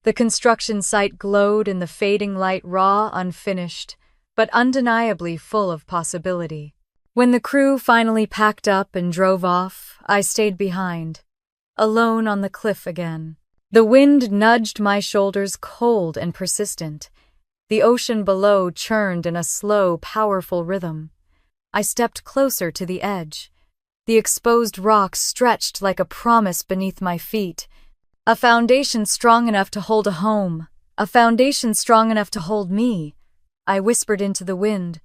The construction site glowed in the fading light, raw, unfinished, but undeniably full of possibility. When the crew finally packed up and drove off, I stayed behind, alone on the cliff again. The wind nudged my shoulders, cold and persistent. The ocean below churned in a slow, powerful rhythm. I stepped closer to the edge. The exposed rock stretched like a promise beneath my feet. A foundation strong enough to hold a home. A foundation strong enough to hold me. I whispered into the wind.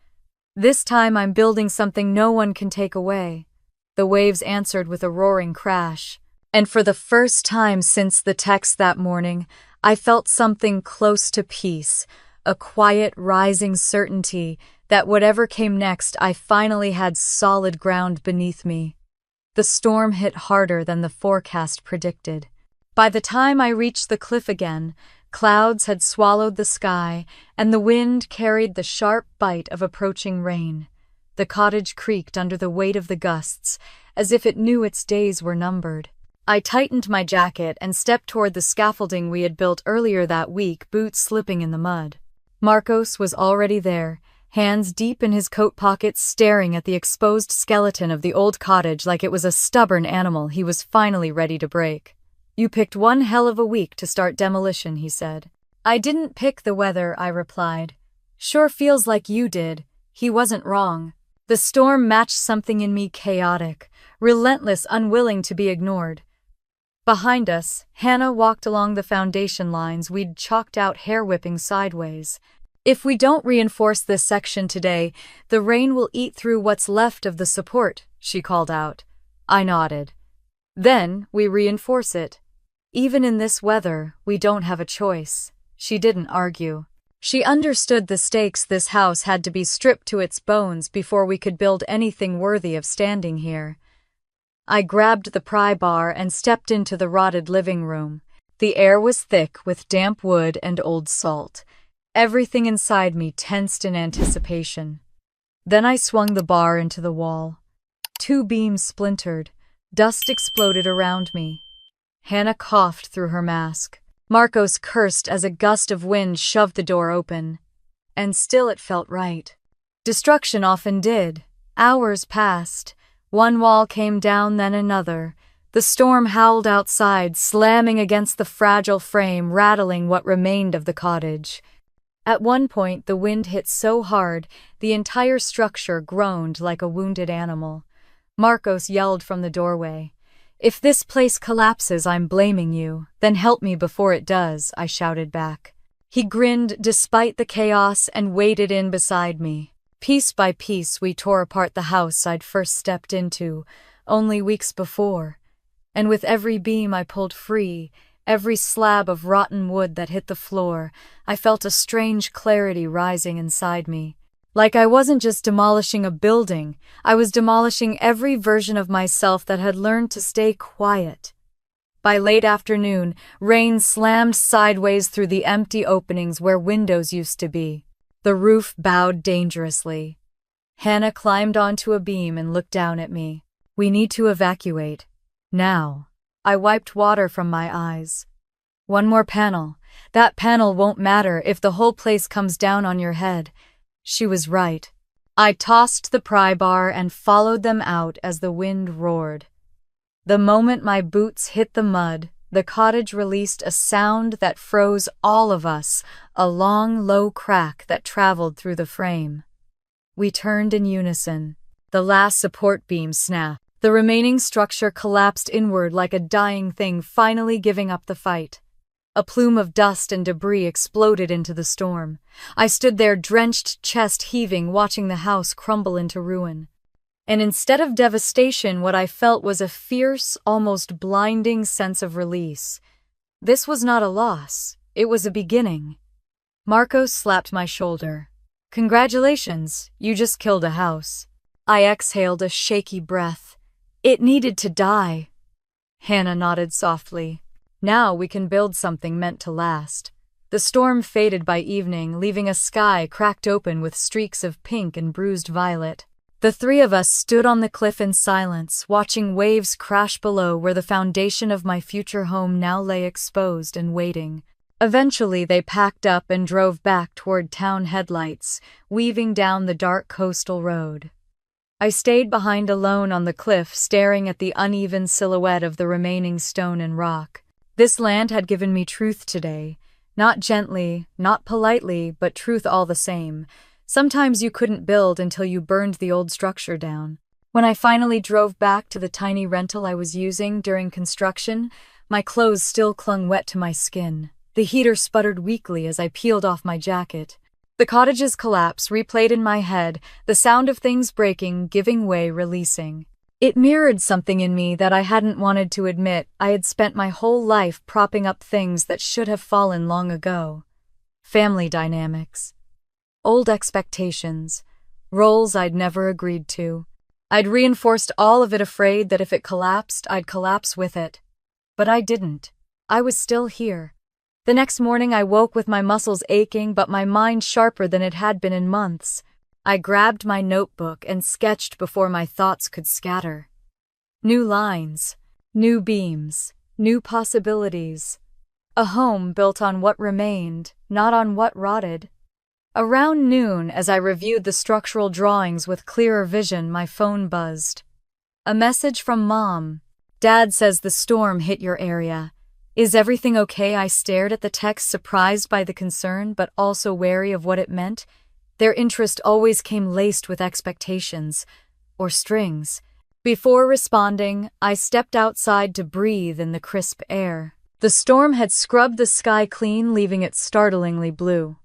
This time I'm building something no one can take away. The waves answered with a roaring crash. And for the first time since the text that morning, I felt something close to peace, a quiet, rising certainty that whatever came next, I finally had solid ground beneath me. The storm hit harder than the forecast predicted. By the time I reached the cliff again, clouds had swallowed the sky, and the wind carried the sharp bite of approaching rain. The cottage creaked under the weight of the gusts, as if it knew its days were numbered. I tightened my jacket and stepped toward the scaffolding we had built earlier that week, boots slipping in the mud. Marcos was already there, hands deep in his coat pockets, staring at the exposed skeleton of the old cottage like it was a stubborn animal he was finally ready to break. You picked one hell of a week to start demolition, he said. I didn't pick the weather, I replied. Sure feels like you did. He wasn't wrong. The storm matched something in me, chaotic, relentless, unwilling to be ignored. Behind us, Hannah walked along the foundation lines we'd chalked out, hair whipping sideways. If we don't reinforce this section today, the rain will eat through what's left of the support, she called out. I nodded. Then we reinforce it. Even in this weather, we don't have a choice. She didn't argue. She understood the stakes. This house had to be stripped to its bones before we could build anything worthy of standing here. I grabbed the pry bar and stepped into the rotted living room. The air was thick with damp wood and old salt. Everything inside me tensed in anticipation. Then I swung the bar into the wall. 2 beams splintered. Dust exploded around me. Hannah coughed through her mask. Marcos cursed as a gust of wind shoved the door open. And still it felt right. Destruction often did. Hours passed. One wall came down, then another. The storm howled outside, slamming against the fragile frame, rattling what remained of the cottage. At one point, the wind hit so hard, the entire structure groaned like a wounded animal. Marcos yelled from the doorway. "If this place collapses, I'm blaming you. Then help me before it does," I shouted back. He grinned despite the chaos and waded in beside me. Piece by piece, we tore apart the house I'd first stepped into, only weeks before. And with every beam I pulled free, every slab of rotten wood that hit the floor, I felt a strange clarity rising inside me. Like I wasn't just demolishing a building, I was demolishing every version of myself that had learned to stay quiet. By late afternoon, rain slammed sideways through the empty openings where windows used to be. The roof bowed dangerously. Hannah climbed onto a beam and looked down at me. "We need to evacuate. Now." I wiped water from my eyes. "One more panel. That panel won't matter if the whole place comes down on your head." She was right. I tossed the pry bar and followed them out as the wind roared. The moment my boots hit the mud, the cottage released a sound that froze all of us, a long, low crack that traveled through the frame. We turned in unison. The last support beam snapped. The remaining structure collapsed inward like a dying thing finally giving up the fight. A plume of dust and debris exploded into the storm. I stood there, drenched, chest heaving, watching the house crumble into ruin. And instead of devastation, what I felt was a fierce, almost blinding sense of release. This was not a loss. It was a beginning. Marcos slapped my shoulder. "Congratulations, you just killed a house." I exhaled a shaky breath. "It needed to die." Hannah nodded softly. "Now we can build something meant to last." The storm faded by evening, leaving a sky cracked open with streaks of pink and bruised violet. The 3 of us stood on the cliff in silence, watching waves crash below where the foundation of my future home now lay exposed and waiting. Eventually they packed up and drove back toward town headlights, weaving down the dark coastal road. I stayed behind alone on the cliff, staring at the uneven silhouette of the remaining stone and rock. This land had given me truth today. Not gently, not politely, but truth all the same. Sometimes you couldn't build until you burned the old structure down. When I finally drove back to the tiny rental I was using during construction, my clothes still clung wet to my skin. The heater sputtered weakly as I peeled off my jacket. The cottage's collapse replayed in my head, the sound of things breaking, giving way, releasing. It mirrored something in me that I hadn't wanted to admit. I had spent my whole life propping up things that should have fallen long ago. Family dynamics. Old expectations. Roles I'd never agreed to. I'd reinforced all of it, afraid that if it collapsed, I'd collapse with it. But I didn't. I was still here. The next morning I woke with my muscles aching but my mind sharper than it had been in months. I grabbed my notebook and sketched before my thoughts could scatter. New lines, new beams, new possibilities. A home built on what remained, not on what rotted. Around noon, as I reviewed the structural drawings with clearer vision, my phone buzzed. A message from Mom. "Dad says the storm hit your area. Is everything okay?" I stared at the text, surprised by the concern, but also wary of what it meant. Their interest always came laced with expectations, or strings. Before responding, I stepped outside to breathe in the crisp air. The storm had scrubbed the sky clean, leaving it startlingly blue.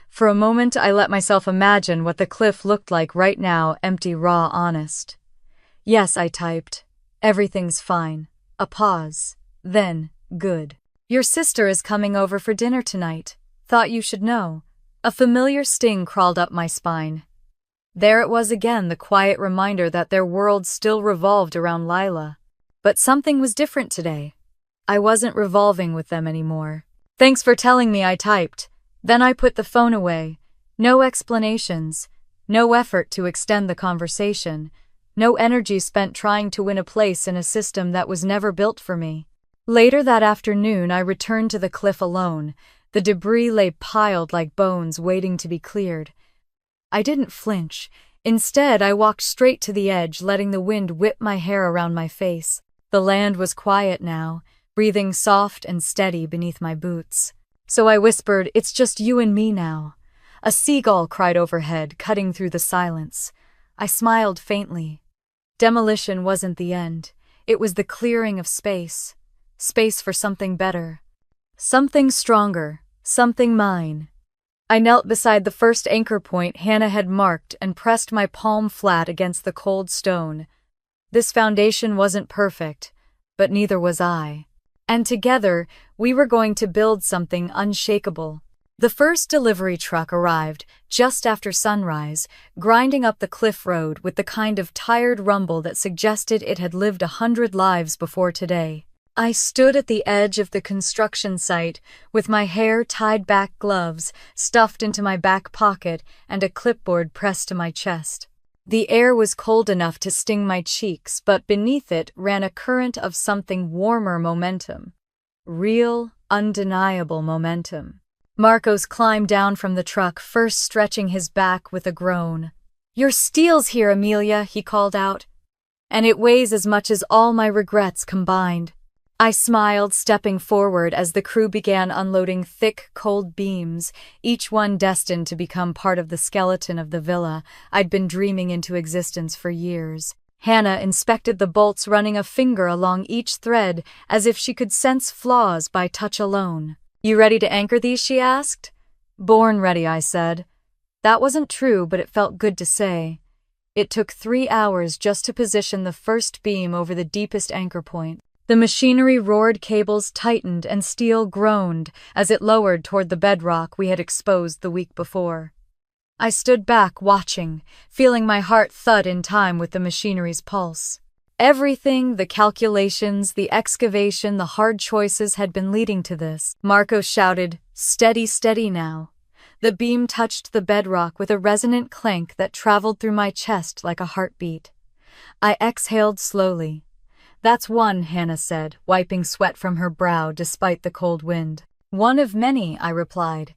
For a moment, I let myself imagine what the cliff looked like right now, empty, raw, honest. "Yes," I typed. "Everything's fine. A pause. Then, good. Your sister is coming over for dinner tonight. Thought you should know. A familiar sting crawled up my spine. There it was again, the quiet reminder that their world still revolved around Lila. But something was different today. I wasn't revolving with them anymore. Thanks for telling me, I typed. Then I put the phone away. No explanations. No effort to extend the conversation. No energy spent trying to win a place in a system that was never built for me. Later that afternoon, I returned to the cliff alone. The debris lay piled like bones waiting to be cleared. I didn't flinch. Instead, I walked straight to the edge, letting the wind whip my hair around my face. The land was quiet now, breathing soft and steady beneath my boots. So I whispered, "It's just you and me now." A seagull cried overhead, cutting through the silence. I smiled faintly. Demolition wasn't the end. It was the clearing of space. Space for something better. Something stronger. Something mine. I knelt beside the first anchor point Hannah had marked and pressed my palm flat against the cold stone. This foundation wasn't perfect, but neither was I. And together, we were going to build something unshakable. The first delivery truck arrived just after sunrise, grinding up the cliff road with the kind of tired rumble that suggested it had lived 100 lives before today. I stood at the edge of the construction site, with my hair tied back, gloves stuffed into my back pocket, and a clipboard pressed to my chest. The air was cold enough to sting my cheeks, but beneath it ran a current of something warmer momentum. Real, undeniable momentum. Marcos climbed down from the truck, first stretching his back with a groan. "Your steel's here, Amelia," he called out. "And it weighs as much as all my regrets combined." I smiled, stepping forward as the crew began unloading thick, cold beams, each one destined to become part of the skeleton of the villa I'd been dreaming into existence for years. Hannah inspected the bolts, running a finger along each thread as if she could sense flaws by touch alone. "You ready to anchor these?" she asked. "Born ready," I said. That wasn't true, but it felt good to say. It took 3 hours just to position the first beam over the deepest anchor point. The machinery roared, cables tightened, and steel groaned as it lowered toward the bedrock we had exposed the week before. I stood back, watching, feeling my heart thud in time with the machinery's pulse. Everything, the calculations, the excavation, the hard choices had been leading to this. Marcos shouted, "Steady, steady now." The beam touched the bedrock with a resonant clank that traveled through my chest like a heartbeat. I exhaled slowly. "That's one," Hannah said, wiping sweat from her brow despite the cold wind. "One of many," I replied.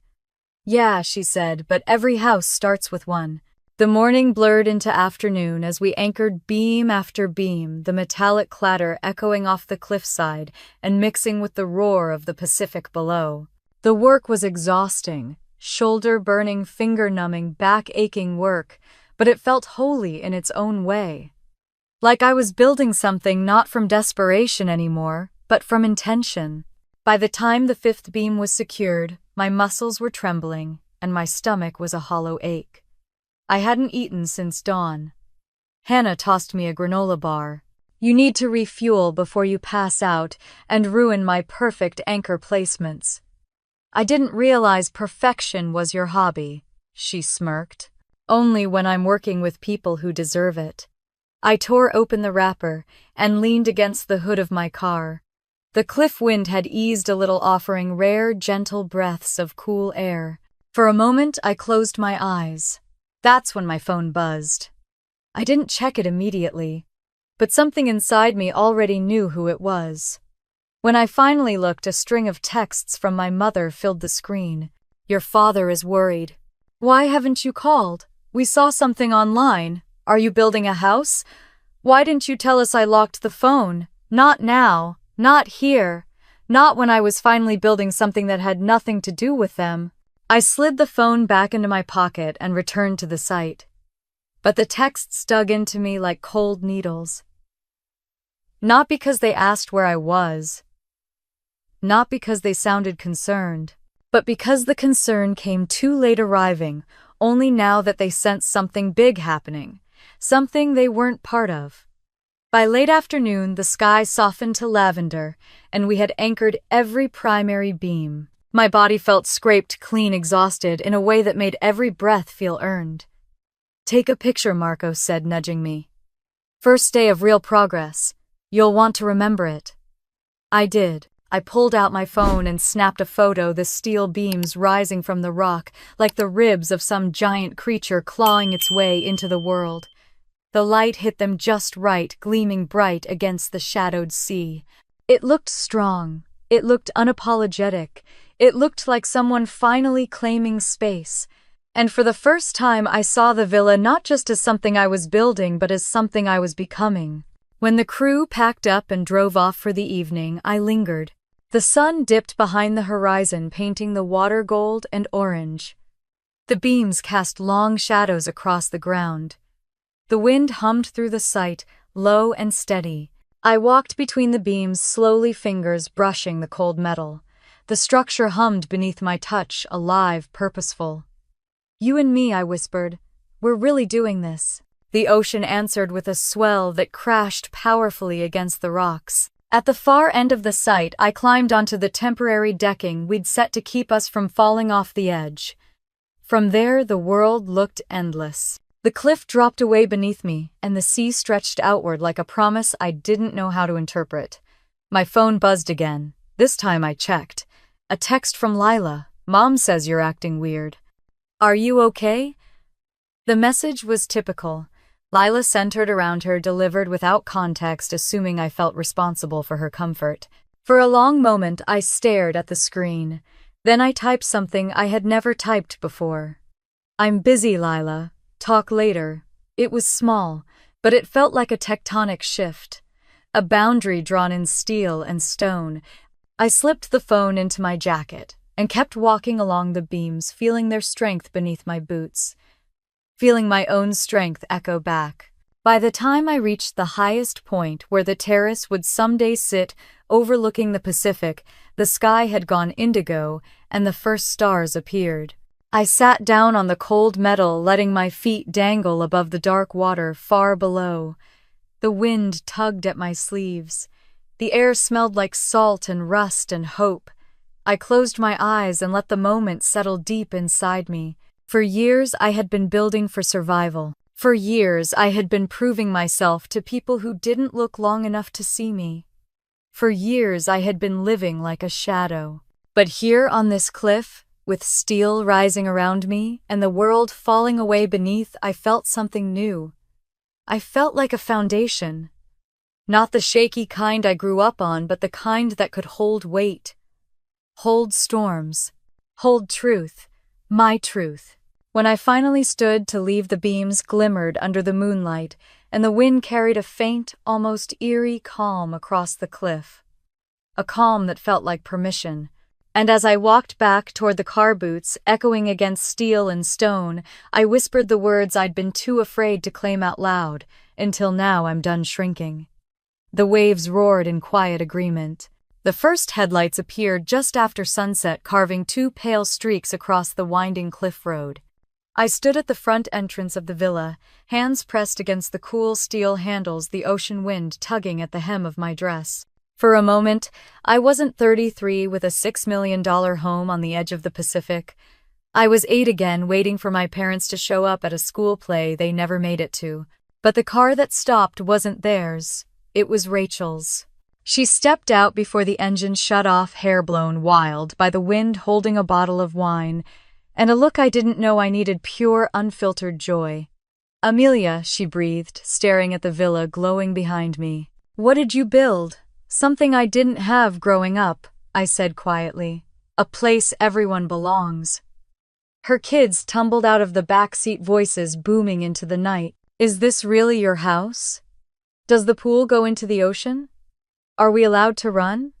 "Yeah," she said, "but every house starts with one." The morning blurred into afternoon as we anchored beam after beam, the metallic clatter echoing off the cliffside and mixing with the roar of the Pacific below. The work was exhausting, shoulder-burning, finger-numbing, back-aching work, but it felt holy in its own way. Like I was building something not from desperation anymore, but from intention. By the time the 5th beam was secured, my muscles were trembling, and my stomach was a hollow ache. I hadn't eaten since dawn. Hannah tossed me a granola bar. "You need to refuel before you pass out and ruin my perfect anchor placements." "I didn't realize perfection was your hobby," she smirked. "Only when I'm working with people who deserve it." I tore open the wrapper and leaned against the hood of my car. The cliff wind had eased a little, offering rare, gentle breaths of cool air. For a moment, I closed my eyes. That's when my phone buzzed. I didn't check it immediately, but something inside me already knew who it was. When I finally looked, a string of texts from my mother filled the screen. "Your father is worried. Why haven't you called? We saw something online. Are you building a house? Why didn't you tell us? I locked the phone. Not now. Not here. Not when I was finally building something that had nothing to do with them." I slid the phone back into my pocket and returned to the site. But the texts dug into me like cold needles. Not because they asked where I was. Not because they sounded concerned. But because the concern came too late, arriving only now that they sensed something big happening. Something they weren't part of. By late afternoon, the sky softened to lavender, and we had anchored every primary beam. My body felt scraped clean, exhausted, in a way that made every breath feel earned. "Take a picture," Marco said, nudging me. "First day of real progress. You'll want to remember it." I did. I pulled out my phone and snapped a photo, the steel beams rising from the rock, like the ribs of some giant creature clawing its way into the world. The light hit them just right, gleaming bright against the shadowed sea. It looked strong. It looked unapologetic. It looked like someone finally claiming space. And for the first time, I saw the villa not just as something I was building, but as something I was becoming. When the crew packed up and drove off for the evening, I lingered. The sun dipped behind the horizon, painting the water gold and orange. The beams cast long shadows across the ground. The wind hummed through the site, low and steady. I walked between the beams, slowly, fingers brushing the cold metal. The structure hummed beneath my touch, alive, purposeful. "You and me," I whispered. "We're really doing this." The ocean answered with a swell that crashed powerfully against the rocks. At the far end of the site, I climbed onto the temporary decking we'd set to keep us from falling off the edge. From there, the world looked endless. The cliff dropped away beneath me, and the sea stretched outward like a promise I didn't know how to interpret. My phone buzzed again. This time I checked. A text from Lila. "Mom says you're acting weird. Are you okay?" The message was typical. Lila centered around her, delivered without context, assuming I felt responsible for her comfort. For a long moment, I stared at the screen. Then I typed something I had never typed before. "I'm busy, Lila. Talk later." It was small, but it felt like a tectonic shift. A boundary drawn in steel and stone. I slipped the phone into my jacket and kept walking along the beams, feeling their strength beneath my boots. Feeling my own strength echo back. By the time I reached the highest point where the terrace would someday sit, overlooking the Pacific, the sky had gone indigo and the first stars appeared. I sat down on the cold metal, letting my feet dangle above the dark water far below. The wind tugged at my sleeves. The air smelled like salt and rust and hope. I closed my eyes and let the moment settle deep inside me. For years, I had been building for survival. For years, I had been proving myself to people who didn't look long enough to see me. For years, I had been living like a shadow. But here on this cliff, with steel rising around me and the world falling away beneath, I felt something new. I felt like a foundation. Not the shaky kind I grew up on, but the kind that could hold weight. Hold storms. Hold truth. My truth. When I finally stood to leave, the beams glimmered under the moonlight, and the wind carried a faint, almost eerie calm across the cliff. A calm that felt like permission. And as I walked back toward the car boots, echoing against steel and stone, I whispered the words I'd been too afraid to claim out loud. Until now, I'm done shrinking. The waves roared in quiet agreement. The first headlights appeared just after sunset, carving two pale streaks across the winding cliff road. I stood at the front entrance of the villa, hands pressed against the cool steel handles, the ocean wind tugging at the hem of my dress. For a moment, I wasn't 33 with a $6 million home on the edge of the Pacific. I was 8 again, waiting for my parents to show up at a school play they never made it to. But the car that stopped wasn't theirs. It was Rachel's. She stepped out before the engine shut off, hair blown wild by the wind, holding a bottle of wine, and a look I didn't know I needed, pure, unfiltered joy. "Amelia," she breathed, staring at the villa glowing behind me. "What did you build?" "Something I didn't have growing up," I said quietly. "A place everyone belongs." Her kids tumbled out of the back seat, voices booming into the night. "Is this really your house? Does the pool go into the ocean? Are we allowed to run?"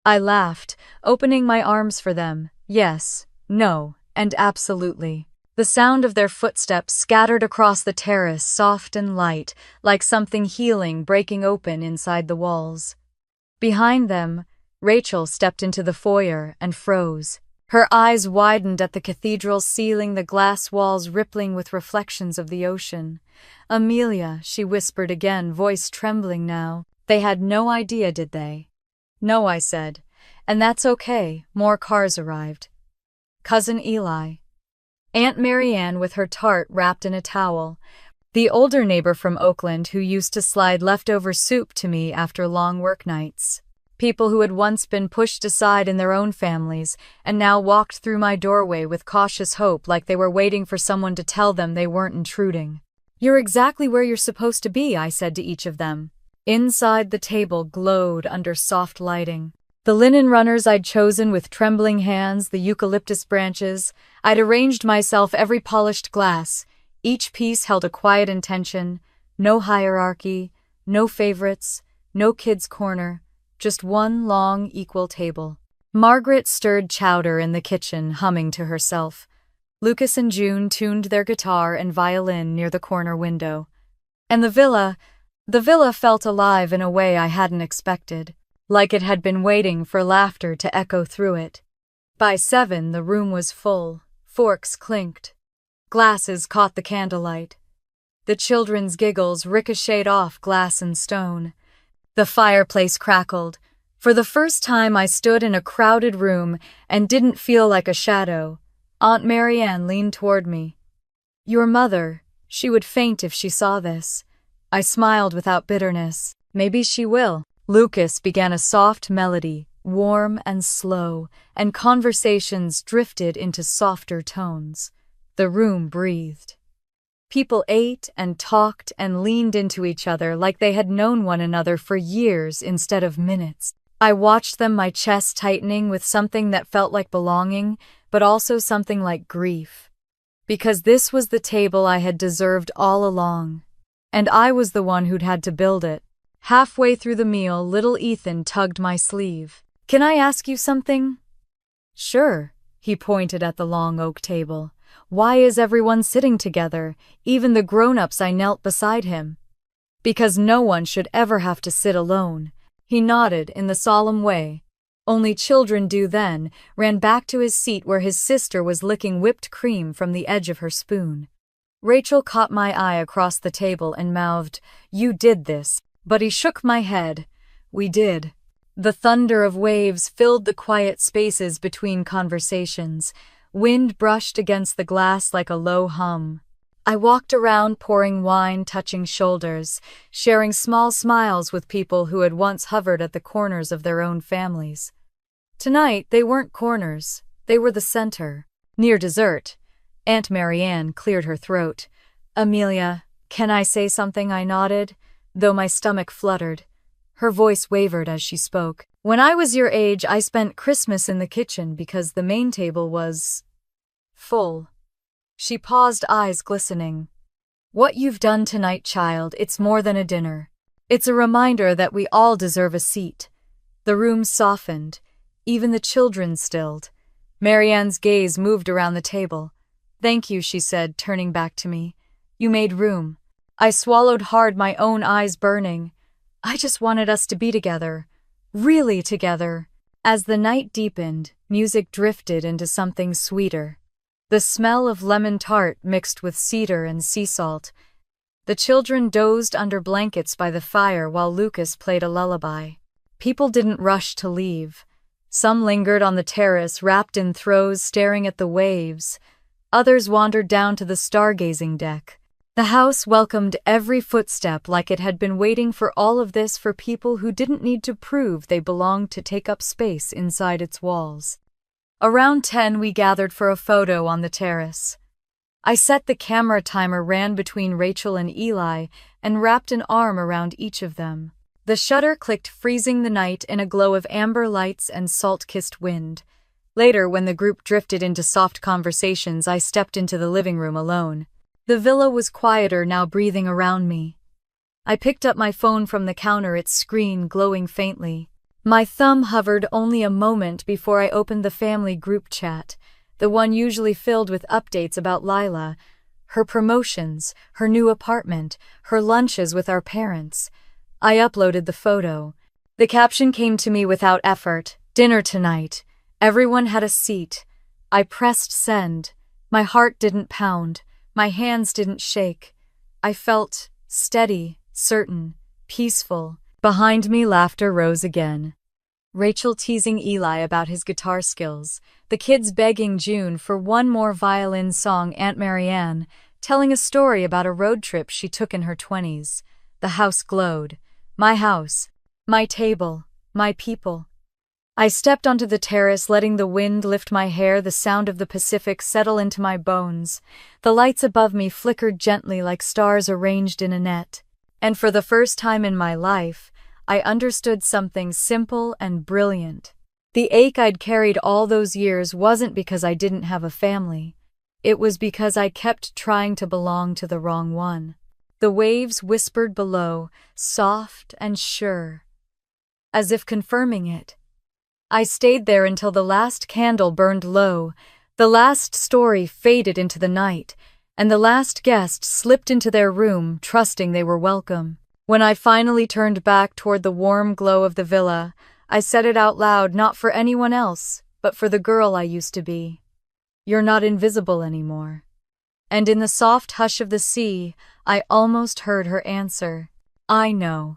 I laughed, opening my arms for them. Yes, no, and absolutely. The sound of their footsteps scattered across the terrace, soft and light, like something healing breaking open inside the walls. Behind them, Rachel stepped into the foyer and froze. Her eyes widened at the cathedral's ceiling, the glass walls rippling with reflections of the ocean. "Amelia," she whispered again, voice trembling now. "They had no idea, did they?" "No," I said. "And that's okay." More cars arrived. Cousin Eli. Aunt Marianne with her tart wrapped in a towel. The older neighbor from Oakland who used to slide leftover soup to me after long work nights. People who had once been pushed aside in their own families and now walked through my doorway with cautious hope, like they were waiting for someone to tell them they weren't intruding. "You're exactly where you're supposed to be," I said to each of them. Inside, the table glowed under soft lighting. The linen runners I'd chosen with trembling hands, the eucalyptus branches. I'd arranged myself every polished glass. Each piece held a quiet intention. No hierarchy, no favorites, no kids' corner. Just one long, equal table. Margaret stirred chowder in the kitchen, humming to herself. Lucas and June tuned their guitar and violin near the corner window. And the villa felt alive in a way I hadn't expected, like it had been waiting for laughter to echo through it. By 7, the room was full. Forks clinked. Glasses caught the candlelight. The children's giggles ricocheted off glass and stone. The fireplace crackled. For the first time, I stood in a crowded room and didn't feel like a shadow. Aunt Marianne leaned toward me. "Your mother, she would faint if she saw this." I smiled without bitterness. "Maybe she will." Lucas began a soft melody, warm and slow, and conversations drifted into softer tones. The room breathed. People ate and talked and leaned into each other like they had known one another for years instead of minutes. I watched them, my chest tightening with something that felt like belonging, but also something like grief. Because this was the table I had deserved all along. And I was the one who'd had to build it. Halfway through the meal, little Ethan tugged my sleeve. "Can I ask you something?" "Sure." He pointed at the long oak table. "Why is everyone sitting together, even the grown-ups?" I knelt beside him. "Because no one should ever have to sit alone." He nodded in the solemn way only children do then, ran back to his seat where his sister was licking whipped cream from the edge of her spoon. Rachel caught my eye across the table and mouthed, "You did this." But he shook my head. "We did." The thunder of waves filled the quiet spaces between conversations. Wind brushed against the glass like a low hum. I walked around pouring wine, touching shoulders, sharing small smiles with people who had once hovered at the corners of their own families. Tonight, they weren't corners. They were the center. Near dessert, Aunt Marianne cleared her throat. "Amelia, can I say something?" I nodded, though my stomach fluttered. Her voice wavered as she spoke. "When I was your age, I spent Christmas in the kitchen because the main table was full." She paused, eyes glistening. "What you've done tonight, child, it's more than a dinner. It's a reminder that we all deserve a seat." The room softened. Even the children stilled. Marianne's gaze moved around the table. "Thank you," she said, turning back to me. "You made room." I swallowed hard, my own eyes burning. I just wanted us to be together. Really together. As the night deepened, music drifted into something sweeter. The smell of lemon tart mixed with cedar and sea salt. The children dozed under blankets by the fire while Lucas played a lullaby. People didn't rush to leave. Some lingered on the terrace, wrapped in throws, staring at the waves. Others wandered down to the stargazing deck. The house welcomed every footstep like it had been waiting for all of this, for people who didn't need to prove they belonged to take up space inside its walls. Around 10, we gathered for a photo on the terrace. I set the camera, timer ran between Rachel and Eli, and wrapped an arm around each of them. The shutter clicked, freezing the night in a glow of amber lights and salt-kissed wind. Later, when the group drifted into soft conversations, I stepped into the living room alone. The villa was quieter now, breathing around me. I picked up my phone from the counter, its screen glowing faintly. My thumb hovered only a moment before I opened the family group chat, the one usually filled with updates about Lila, her promotions, her new apartment, her lunches with our parents. I uploaded the photo. The caption came to me without effort. "Dinner tonight. Everyone had a seat. I pressed send. My heart didn't pound. My hands didn't shake. I felt steady, certain, peaceful. Behind me, laughter rose again. Rachel teasing Eli about his guitar skills, the kids begging June for one more violin song, Aunt Marianne telling a story about a road trip she took in her 20s. The house glowed. My house, my table, my people. I stepped onto the terrace, letting the wind lift my hair, the sound of the Pacific settle into my bones. The lights above me flickered gently like stars arranged in a net. And for the first time in my life, I understood something simple and brilliant. The ache I'd carried all those years wasn't because I didn't have a family. It was because I kept trying to belong to the wrong one. The waves whispered below, soft and sure, as if confirming it. I stayed there until the last candle burned low, the last story faded into the night, and the last guest slipped into their room, trusting they were welcome. When I finally turned back toward the warm glow of the villa, I said it out loud, not for anyone else, but for the girl I used to be. You're not invisible anymore. And in the soft hush of the sea, I almost heard her answer, I know.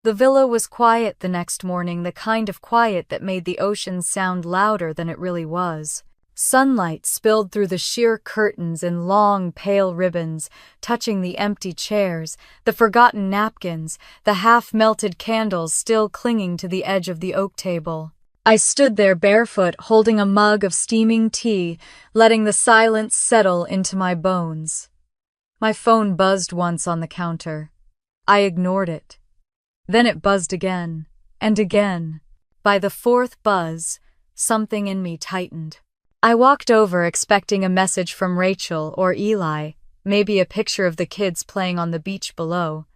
The villa was quiet the next morning, the kind of quiet that made the ocean sound louder than it really was. Sunlight spilled through the sheer curtains in long, pale ribbons, touching the empty chairs, the forgotten napkins, the half-melted candles still clinging to the edge of the oak table. I stood there barefoot, holding a mug of steaming tea, letting the silence settle into my bones. My phone buzzed once on the counter. I ignored it. Then it buzzed again, and again. By the fourth buzz, something in me tightened. I walked over expecting a message from Rachel or Eli, maybe a picture of the kids playing on the beach below,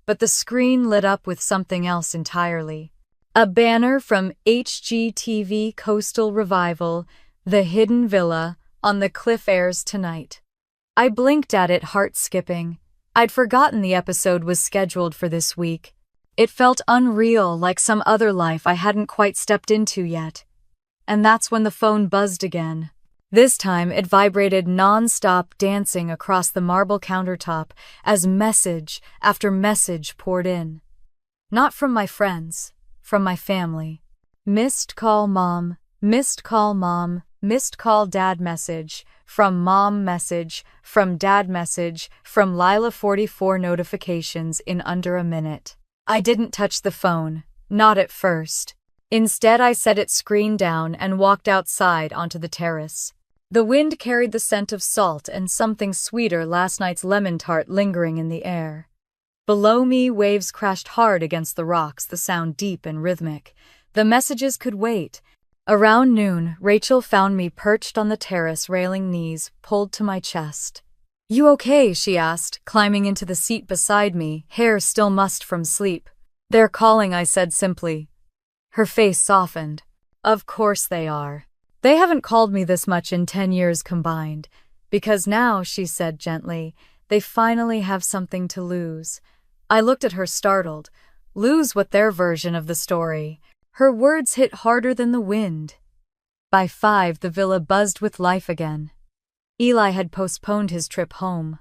but the screen lit up with something else entirely. A banner from HGTV Coastal Revival, The Hidden Villa, on the cliff airs tonight. I blinked at it, heart skipping. I'd forgotten the episode was scheduled for this week. It felt unreal, like some other life I hadn't quite stepped into yet. And that's when the phone buzzed again. This time it vibrated non-stop, dancing across the marble countertop as message after message poured in. Not from my friends, from my family. Missed call mom, missed call mom, missed call dad message, from mom message, from dad message, from Lila 44 notifications in under a minute. I didn't touch the phone, not at first. Instead, I set its screen down and walked outside onto the terrace. The wind carried the scent of salt and something sweeter, last night's lemon tart, lingering in the air. Below me, waves crashed hard against the rocks, the sound deep and rhythmic. The messages could wait. Around noon, Rachel found me perched on the terrace railing, knees pulled to my chest. You okay? She asked, climbing into the seat beside me, hair still mussed from sleep. They're calling, I said simply. Her face softened. Of course they are. They haven't called me this much in 10 years combined. Because now, she said gently, they finally have something to lose. I looked at her, startled. Lose what? Their version of the story. Her words hit harder than the wind. By 5, the villa buzzed with life again. Eli had postponed his trip home.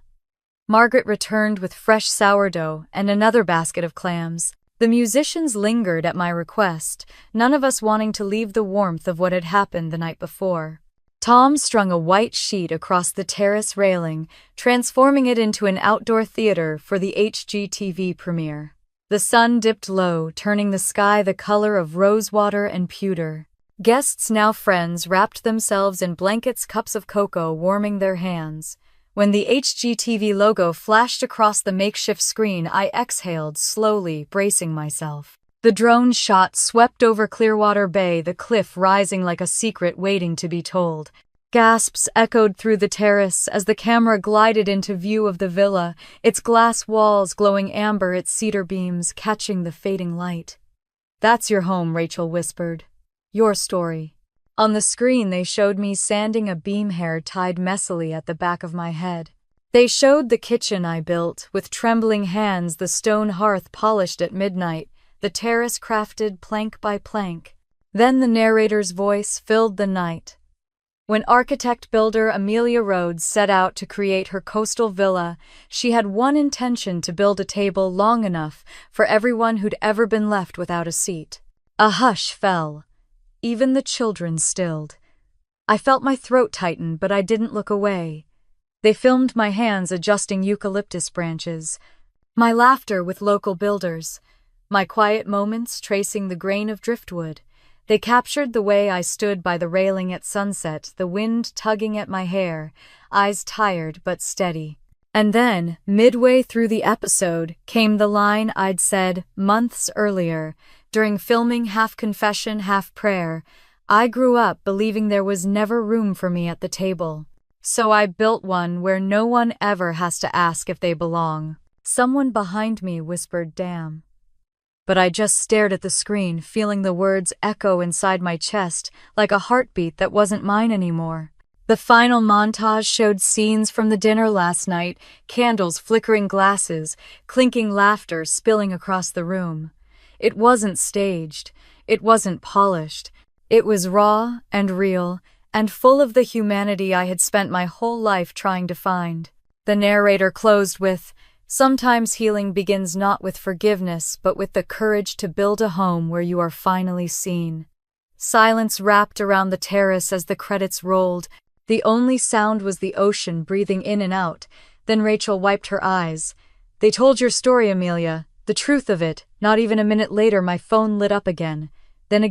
Margaret returned with fresh sourdough and another basket of clams. The musicians lingered at my request, none of us wanting to leave the warmth of what had happened the night before. Tom strung a white sheet across the terrace railing, transforming it into an outdoor theater for the HGTV premiere. The sun dipped low, turning the sky the color of rosewater and pewter. Guests, now friends, wrapped themselves in blankets, cups of cocoa warming their hands. When the HGTV logo flashed across the makeshift screen, I exhaled slowly, bracing myself. The drone shot swept over Clearwater Bay, the cliff rising like a secret waiting to be told. Gasps echoed through the terrace as the camera glided into view of the villa, its glass walls glowing amber, its cedar beams catching the fading light. That's your home, Rachel whispered. Your story. On the screen, they showed me sanding a beam, hair tied messily at the back of my head. They showed the kitchen I built, with trembling hands, the stone hearth polished at midnight, the terrace crafted plank by plank. Then the narrator's voice filled the night. When architect-builder Amelia Rhodes set out to create her coastal villa, she had one intention: to build a table long enough for everyone who'd ever been left without a seat. A hush fell. Even the children stilled. I felt my throat tighten, but I didn't look away. They filmed my hands adjusting eucalyptus branches, my laughter with local builders, my quiet moments tracing the grain of driftwood. They captured the way I stood by the railing at sunset, the wind tugging at my hair, eyes tired but steady. And then, midway through the episode, came the line I'd said months earlier, during filming, half confession, half prayer. I grew up believing there was never room for me at the table. So I built one where no one ever has to ask if they belong. Someone behind me whispered, "Damn." But I just stared at the screen, feeling the words echo inside my chest like a heartbeat that wasn't mine anymore. The final montage showed scenes from the dinner last night, candles, flickering glasses, clinking laughter spilling across the room. It wasn't staged. It wasn't polished. It was raw and real, and full of the humanity I had spent my whole life trying to find. The narrator closed with, "Sometimes healing begins not with forgiveness, but with the courage to build a home where you are finally seen." Silence wrapped around the terrace as the credits rolled. The only sound was the ocean breathing in and out. Then Rachel wiped her eyes. "They told your story, Amelia. The truth of it." Not even a minute later, my phone lit up again. Then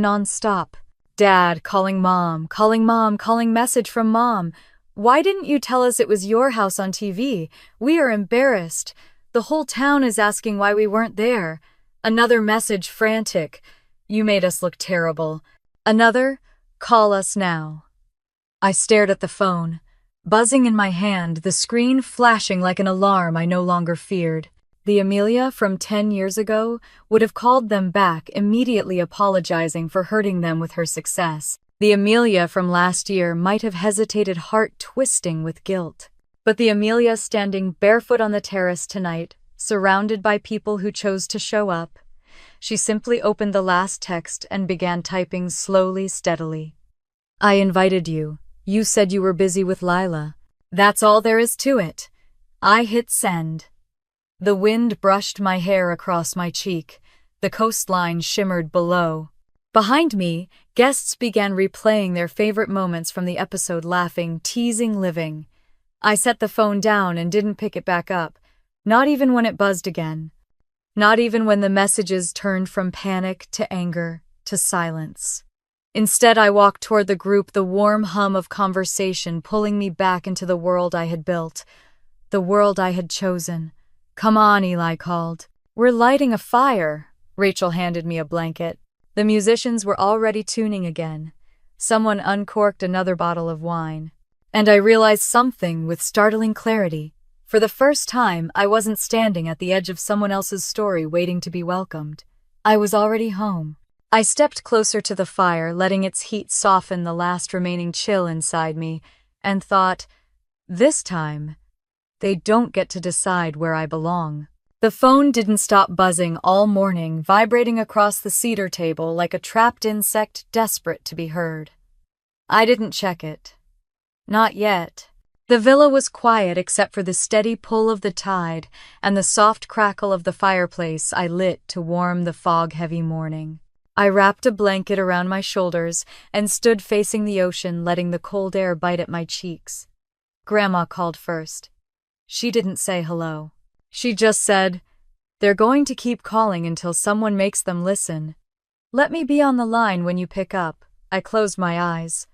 non-stop. Dad calling mom, calling message from mom. "Why didn't you tell us it was your house on TV? We are embarrassed. The whole town is asking why we weren't there." Another message, frantic. "You made us look terrible." Another, "Call us now." I stared at the phone, buzzing in my hand, the screen flashing like an alarm I no longer feared. The Amelia from 10 years ago would have called them back, immediately apologizing for hurting them with her success. The Amelia from last year might have hesitated, heart twisting with guilt. But the Amelia standing barefoot on the terrace tonight, surrounded by people who chose to show up, she simply opened the last text and began typing slowly, steadily. "I invited you. You said you were busy with Lila. That's all there is to it." I hit send. The wind brushed my hair across my cheek. The coastline shimmered below. Behind me, guests began replaying their favorite moments from the episode, laughing, teasing, living. I set the phone down and didn't pick it back up, not even when it buzzed again. Not even when the messages turned from panic to anger to silence. Instead, I walked toward the group, the warm hum of conversation pulling me back into the world I had built, the world I had chosen. "Come on," Eli called. "We're lighting a fire." Rachel handed me a blanket. The musicians were already tuning again. Someone uncorked another bottle of wine. And I realized something with startling clarity. For the first time, I wasn't standing at the edge of someone else's story waiting to be welcomed. I was already home. I stepped closer to the fire, letting its heat soften the last remaining chill inside me, and thought, this time, they don't get to decide where I belong. The phone didn't stop buzzing all morning, vibrating across the cedar table like a trapped insect desperate to be heard. I didn't check it. Not yet. The villa was quiet except for the steady pull of the tide and the soft crackle of the fireplace I lit to warm the fog-heavy morning. I wrapped a blanket around my shoulders and stood facing the ocean, letting the cold air bite at my cheeks. Grandma called first. She didn't say hello. She just said, "They're going to keep calling until someone makes them listen. Let me be on the line when you pick up." I closed my eyes.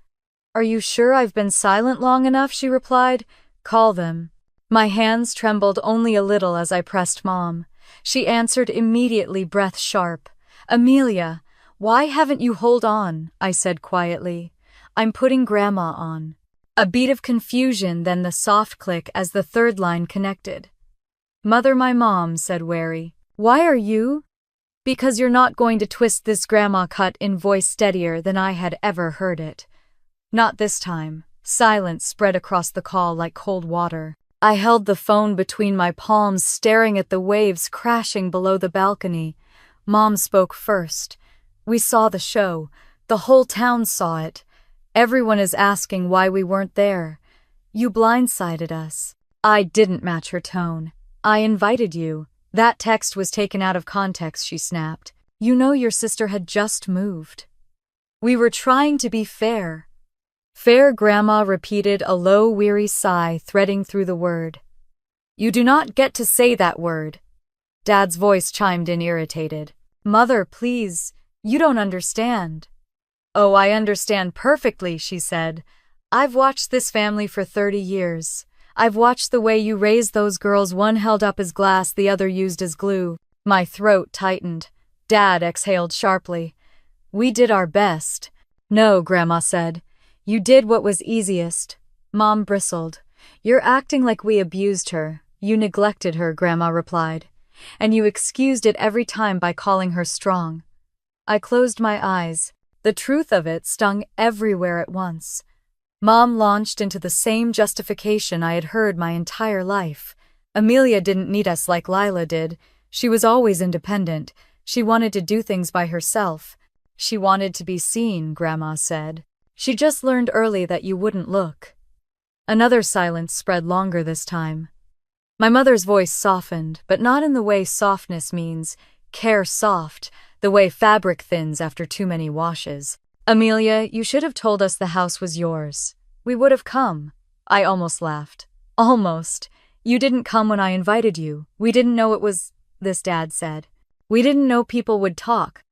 "Are you sure I've been silent long enough?" she replied. "Call them." My hands trembled only a little as I pressed Mom. She answered immediately, breath sharp. "Amelia, why haven't you hold on?" I said quietly. "I'm putting Grandma on." A beat of confusion, then the soft click as the third line connected. "Mother," my mom said, wary. "Why are you?" "Because you're not going to twist this," Grandma cut in, voice steadier than I had ever heard it. Not this time. Silence spread across the call like cold water. I held the phone between my palms, staring at the waves crashing below the balcony. Mom spoke first. "We saw the show. The whole town saw it. Everyone is asking why we weren't there. You blindsided us. I didn't match her tone. I invited you. That text was taken out of context, she snapped. You know your sister had just moved. We were trying to be fair. Fair, Grandma repeated, a low, weary sigh threading through the word. You do not get to say that word. Dad's voice chimed in, irritated. Mother, please, you don't understand. Oh, I understand perfectly, she said. I've watched this family for 30 years. I've watched the way you raised those girls, one held up as glass, the other used as glue. My throat tightened. Dad exhaled sharply. We did our best. No, Grandma said. You did what was easiest. Mom bristled. You're acting like we abused her. You neglected her, Grandma replied. And you excused it every time by calling her strong. I closed my eyes. The truth of it stung everywhere at once. Mom launched into the same justification I had heard my entire life. Amelia didn't need us like Lila did. She was always independent. She wanted to do things by herself. She wanted to be seen, Grandma said. She just learned early that you wouldn't look. Another silence spread longer this time. My mother's voice softened, but not in the way softness means, care soft, the way fabric thins after too many washes. Amelia, you should have told us the house was yours. We would have come. I almost laughed. Almost. You didn't come when I invited you. We didn't know it was this, Dad said. We didn't know people would talk.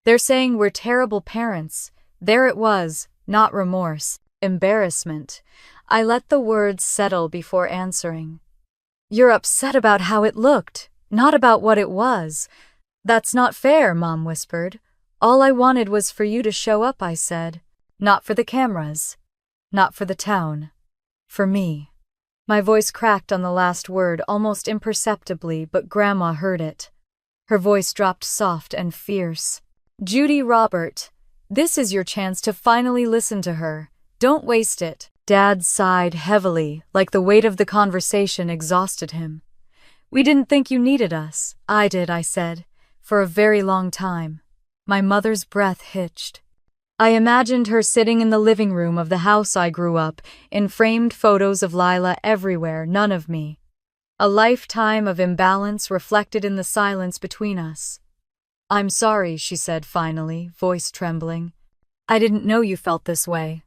They're saying we're terrible parents. There it was, not remorse, embarrassment. I let the words settle before answering. You're upset about how it looked, not about what it was. That's not fair, Mom whispered. All I wanted was for you to show up, I said. Not for the cameras. Not for the town. For me. My voice cracked on the last word almost imperceptibly, but Grandma heard it. Her voice dropped soft and fierce. Judy, Robert, this is your chance to finally listen to her. Don't waste it. Dad sighed heavily, like the weight of the conversation exhausted him. We didn't think you needed us. I did, I said, for a very long time. My mother's breath hitched. I imagined her sitting in the living room of the house I grew up in, framed photos of Lila everywhere, none of me. A lifetime of imbalance reflected in the silence between us. I'm sorry, she said finally, voice trembling. I didn't know you felt this way.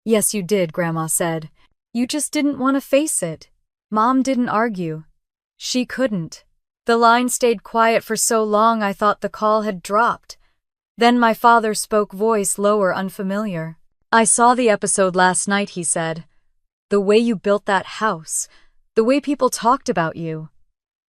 Yes, you did, Grandma said. You just didn't want to face it. Mom didn't argue. She couldn't. The line stayed quiet for so long I thought the call had dropped. Then my father spoke, voice lower, unfamiliar. I saw the episode last night, he said. The way you built that house. The way people talked about you.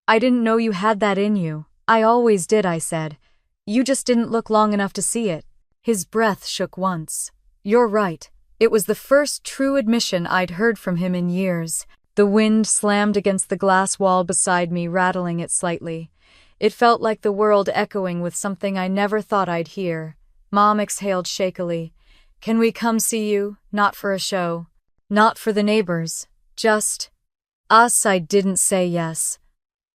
I didn't know you had that in you. I always did, I said. You just didn't look long enough to see it. His breath shook once. You're right. It was the first true admission I'd heard from him in years. The wind slammed against the glass wall beside me, rattling it slightly. It felt like the world echoing with something I never thought I'd hear. Mom exhaled shakily. Can we come see you? Not for a show. Not for the neighbors. Just us. I didn't say yes.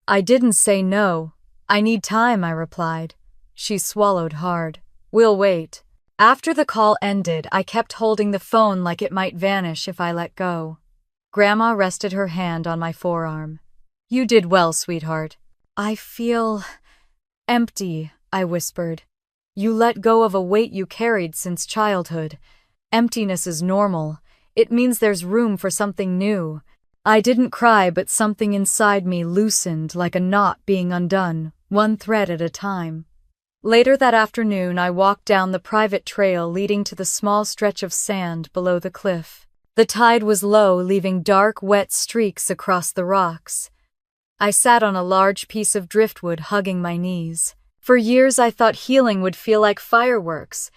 I didn't say no. I need time, I replied. She swallowed hard. We'll wait. After the call ended, I kept holding the phone like it might vanish if I let go. Grandma rested her hand on my forearm. You did well, sweetheart. I feel empty, I whispered. You let go of a weight you carried since childhood. Emptiness is normal. It means there's room for something new. I didn't cry, but something inside me loosened like a knot being undone, one thread at a time. Later that afternoon, I walked down the private trail leading to the small stretch of sand below the cliff. The tide was low, leaving dark, wet streaks across the rocks. I sat on a large piece of driftwood, hugging my knees. For years I thought healing would feel like fireworks.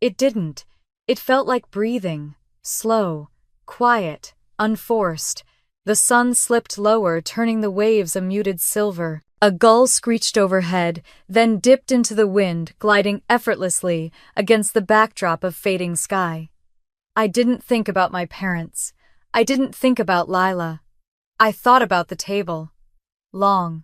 It didn't. It felt like breathing. Slow, quiet, unforced. The sun slipped lower, turning the waves a muted silver. A gull screeched overhead, then dipped into the wind, gliding effortlessly against the backdrop of fading sky. I didn't think about my parents. I didn't think about Lila. I thought about the table. Long,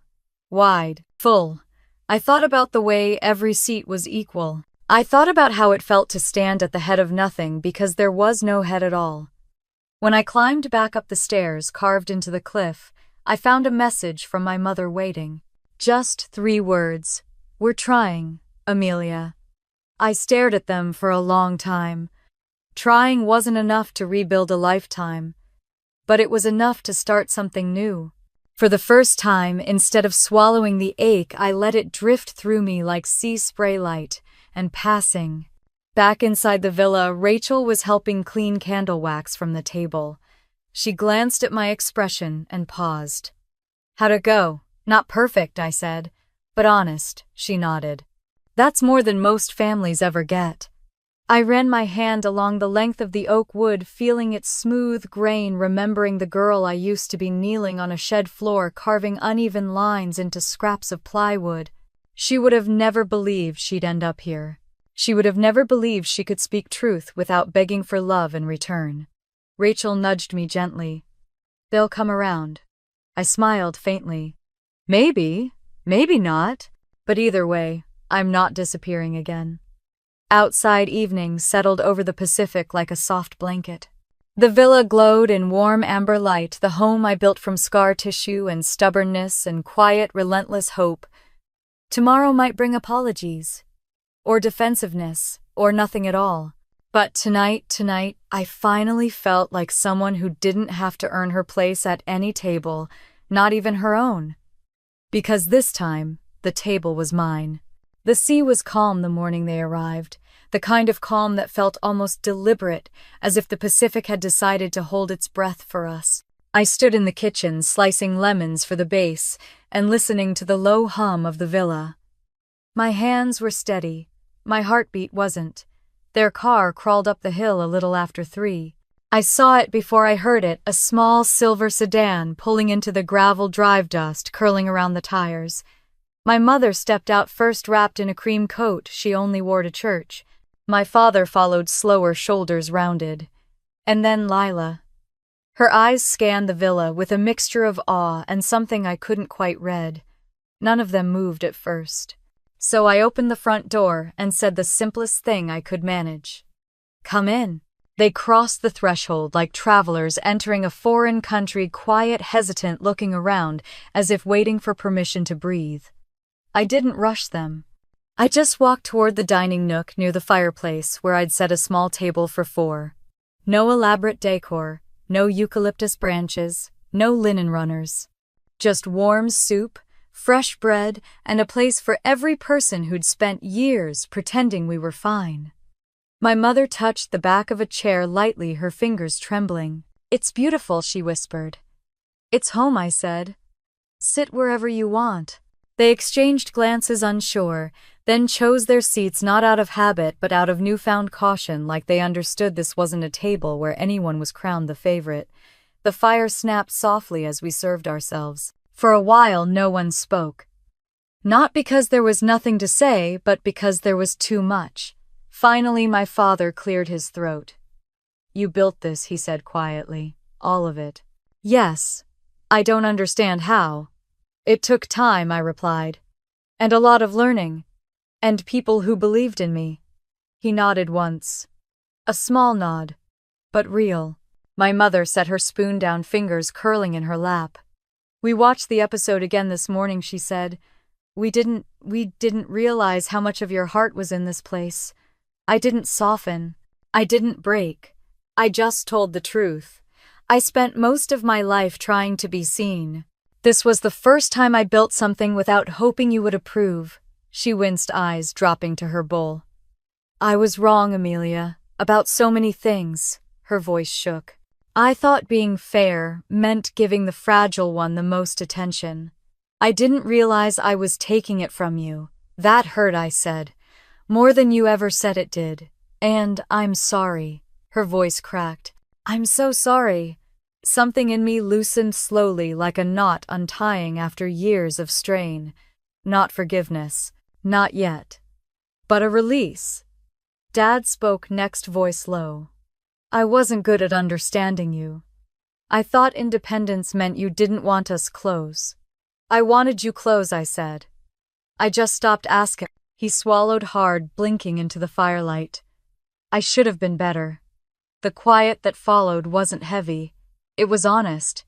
wide, full. I thought about the way every seat was equal. I thought about how it felt to stand at the head of nothing because there was no head at all. When I climbed back up the stairs carved into the cliff, I found a message from my mother waiting. Just 3 words. "We're trying, Amelia." I stared at them for a long time. Trying wasn't enough to rebuild a lifetime, but it was enough to start something new. For the first time, instead of swallowing the ache, I let it drift through me like sea spray light, and passing. Back inside the villa, Rachel was helping clean candle wax from the table. She glanced at my expression and paused. "How'd it go?" "Not perfect," I said, "but honest," she nodded. "That's more than most families ever get." I ran my hand along the length of the oak wood, feeling its smooth grain, remembering the girl I used to be kneeling on a shed floor carving uneven lines into scraps of plywood. She would have never believed she'd end up here. She would have never believed she could speak truth without begging for love in return. Rachel nudged me gently. "They'll come around." I smiled faintly. Maybe, maybe not, but either way, I'm not disappearing again. Outside evening settled over the Pacific like a soft blanket. The villa glowed in warm amber light, the home I built from scar tissue and stubbornness and quiet, relentless hope. Tomorrow might bring apologies, or defensiveness, or nothing at all. But tonight, I finally felt like someone who didn't have to earn her place at any table, not even her own. Because this time, the table was mine. The sea was calm the morning they arrived, the kind of calm that felt almost deliberate, as if the Pacific had decided to hold its breath for us. I stood in the kitchen, slicing lemons for the base, and listening to the low hum of the villa. My hands were steady. My heartbeat wasn't. Their car crawled up the hill a little after 3. I saw it before I heard it, a small silver sedan pulling into the gravel drive, dust curling around the tires. My mother stepped out first, wrapped in a cream coat she only wore to church. My father followed slower, shoulders rounded. And then Lila. Her eyes scanned the villa with a mixture of awe and something I couldn't quite read. None of them moved at first. So I opened the front door and said the simplest thing I could manage. "Come in." They crossed the threshold like travelers entering a foreign country, quiet, hesitant, looking around as if waiting for permission to breathe. I didn't rush them. I just walked toward the dining nook near the fireplace where I'd set a small table for 4. No elaborate decor, no eucalyptus branches, no linen runners. Just warm soup, fresh bread, and a place for every person who'd spent years pretending we were fine. My mother touched the back of a chair lightly, her fingers trembling. "It's beautiful," she whispered. "It's home," I said. "Sit wherever you want." They exchanged glances, unsure, then chose their seats not out of habit but out of newfound caution, like they understood this wasn't a table where anyone was crowned the favorite. The fire snapped softly as we served ourselves. For a while no one spoke. Not because there was nothing to say, but because there was too much. Finally my father cleared his throat. "You built this," he said quietly. "All of it." "Yes. I don't understand how." "It took time," I replied. "And a lot of learning. And people who believed in me." He nodded once. A small nod, but real. My mother set her spoon down, fingers curling in her lap. "We watched the episode again this morning," she said. We didn't realize how much of your heart was in this place. I didn't soften. I didn't break. I just told the truth. I spent most of my life trying to be seen. This was the first time I built something without hoping you would approve." She winced, eyes dropping to her bowl. "I was wrong, Amelia, about so many things." Her voice shook. "I thought being fair meant giving the fragile one the most attention. I didn't realize I was taking it from you. That hurt," I said. "More than you ever said it did. And I'm sorry." Her voice cracked. "I'm so sorry." Something in me loosened slowly, like a knot untying after years of strain. Not forgiveness. Not yet. But a release. Dad spoke next, voice low. "I wasn't good at understanding you. I thought independence meant you didn't want us close." "I wanted you close," I said. "I just stopped asking." He swallowed hard, blinking into the firelight. I should have been better. The quiet that followed wasn't heavy. It was honest.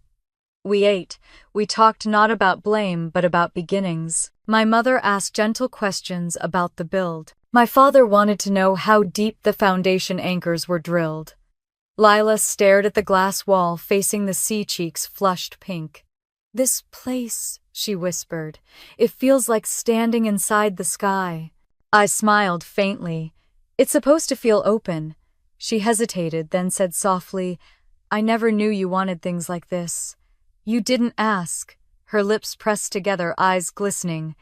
We ate. We talked not about blame, but about beginnings. My mother asked gentle questions about the build. My father wanted to know how deep the foundation anchors were drilled. Lila stared at the glass wall facing the sea, cheeks flushed pink. "This place," she whispered, "it feels like standing inside the sky." I smiled faintly. "It's supposed to feel open." She hesitated, then said softly, "I never knew you wanted things like this." "You didn't ask." Her lips pressed together, eyes glistening.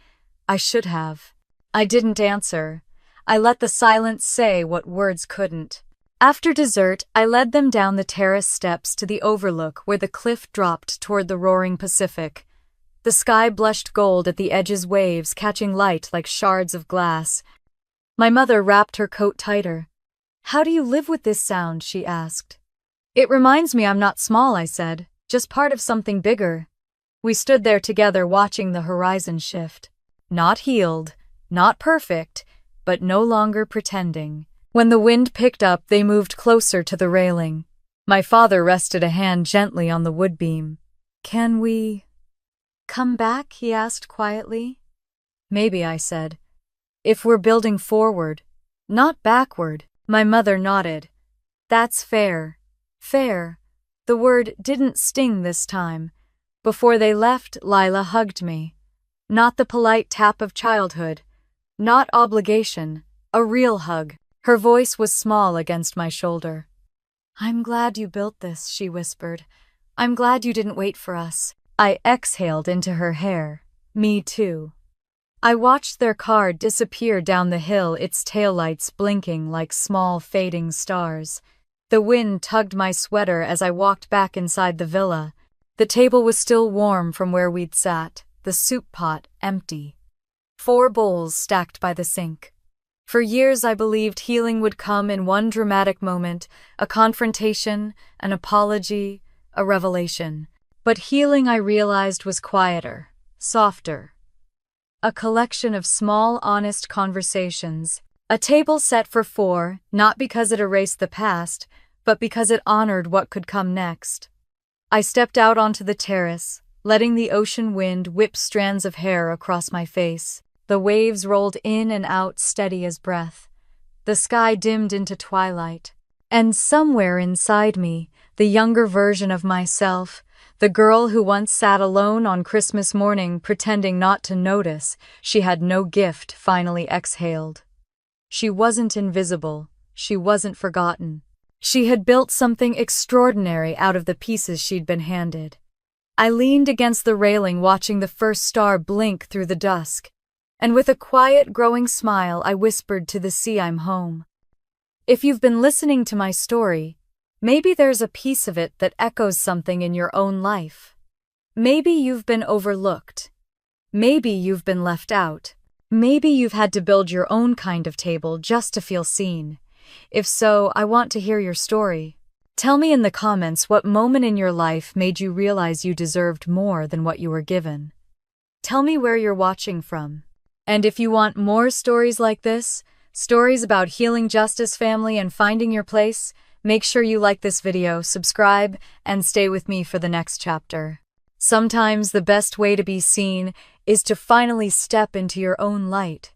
"I should have." I didn't answer. I let the silence say what words couldn't. After dessert, I led them down the terrace steps to the overlook where the cliff dropped toward the roaring Pacific. The sky blushed gold at the edge's waves, catching light like shards of glass. My mother wrapped her coat tighter. "How do you live with this sound?" she asked. "It reminds me I'm not small," I said, "just part of something bigger." We stood there together watching the horizon shift. Not healed, not perfect, but no longer pretending. When the wind picked up, they moved closer to the railing. My father rested a hand gently on the wood beam. "Can we come back?" he asked quietly. "Maybe," I said. "If we're building forward, not backward." My mother nodded. "That's fair." Fair. The word didn't sting this time. Before they left, Lila hugged me. Not the polite tap of childhood. Not obligation. A real hug. Her voice was small against my shoulder. "I'm glad you built this," she whispered. "I'm glad you didn't wait for us." I exhaled into her hair. "Me too." I watched their car disappear down the hill, its taillights blinking like small fading stars. The wind tugged my sweater as I walked back inside the villa. The table was still warm from where we'd sat, the soup pot empty. 4 bowls stacked by the sink. For years I believed healing would come in one dramatic moment, a confrontation, an apology, a revelation. But healing, I realized, was quieter, softer. A collection of small, honest conversations. A table set for 4, not because it erased the past, but because it honored what could come next. I stepped out onto the terrace, letting the ocean wind whip strands of hair across my face. The waves rolled in and out, steady as breath. The sky dimmed into twilight. And somewhere inside me, the younger version of myself, the girl who once sat alone on Christmas morning pretending not to notice she had no gift, finally exhaled. She wasn't invisible. She wasn't forgotten. She had built something extraordinary out of the pieces she'd been handed. I leaned against the railing, watching the first star blink through the dusk. And with a quiet, growing smile, I whispered to the sea, "I'm home." If you've been listening to my story, maybe there's a piece of it that echoes something in your own life. Maybe you've been overlooked. Maybe you've been left out. Maybe you've had to build your own kind of table just to feel seen. If so, I want to hear your story. Tell me in the comments what moment in your life made you realize you deserved more than what you were given. Tell me where you're watching from. And if you want more stories like this, stories about healing, justice, family, and finding your place, make sure you like this video, subscribe, and stay with me for the next chapter. Sometimes the best way to be seen is to finally step into your own light.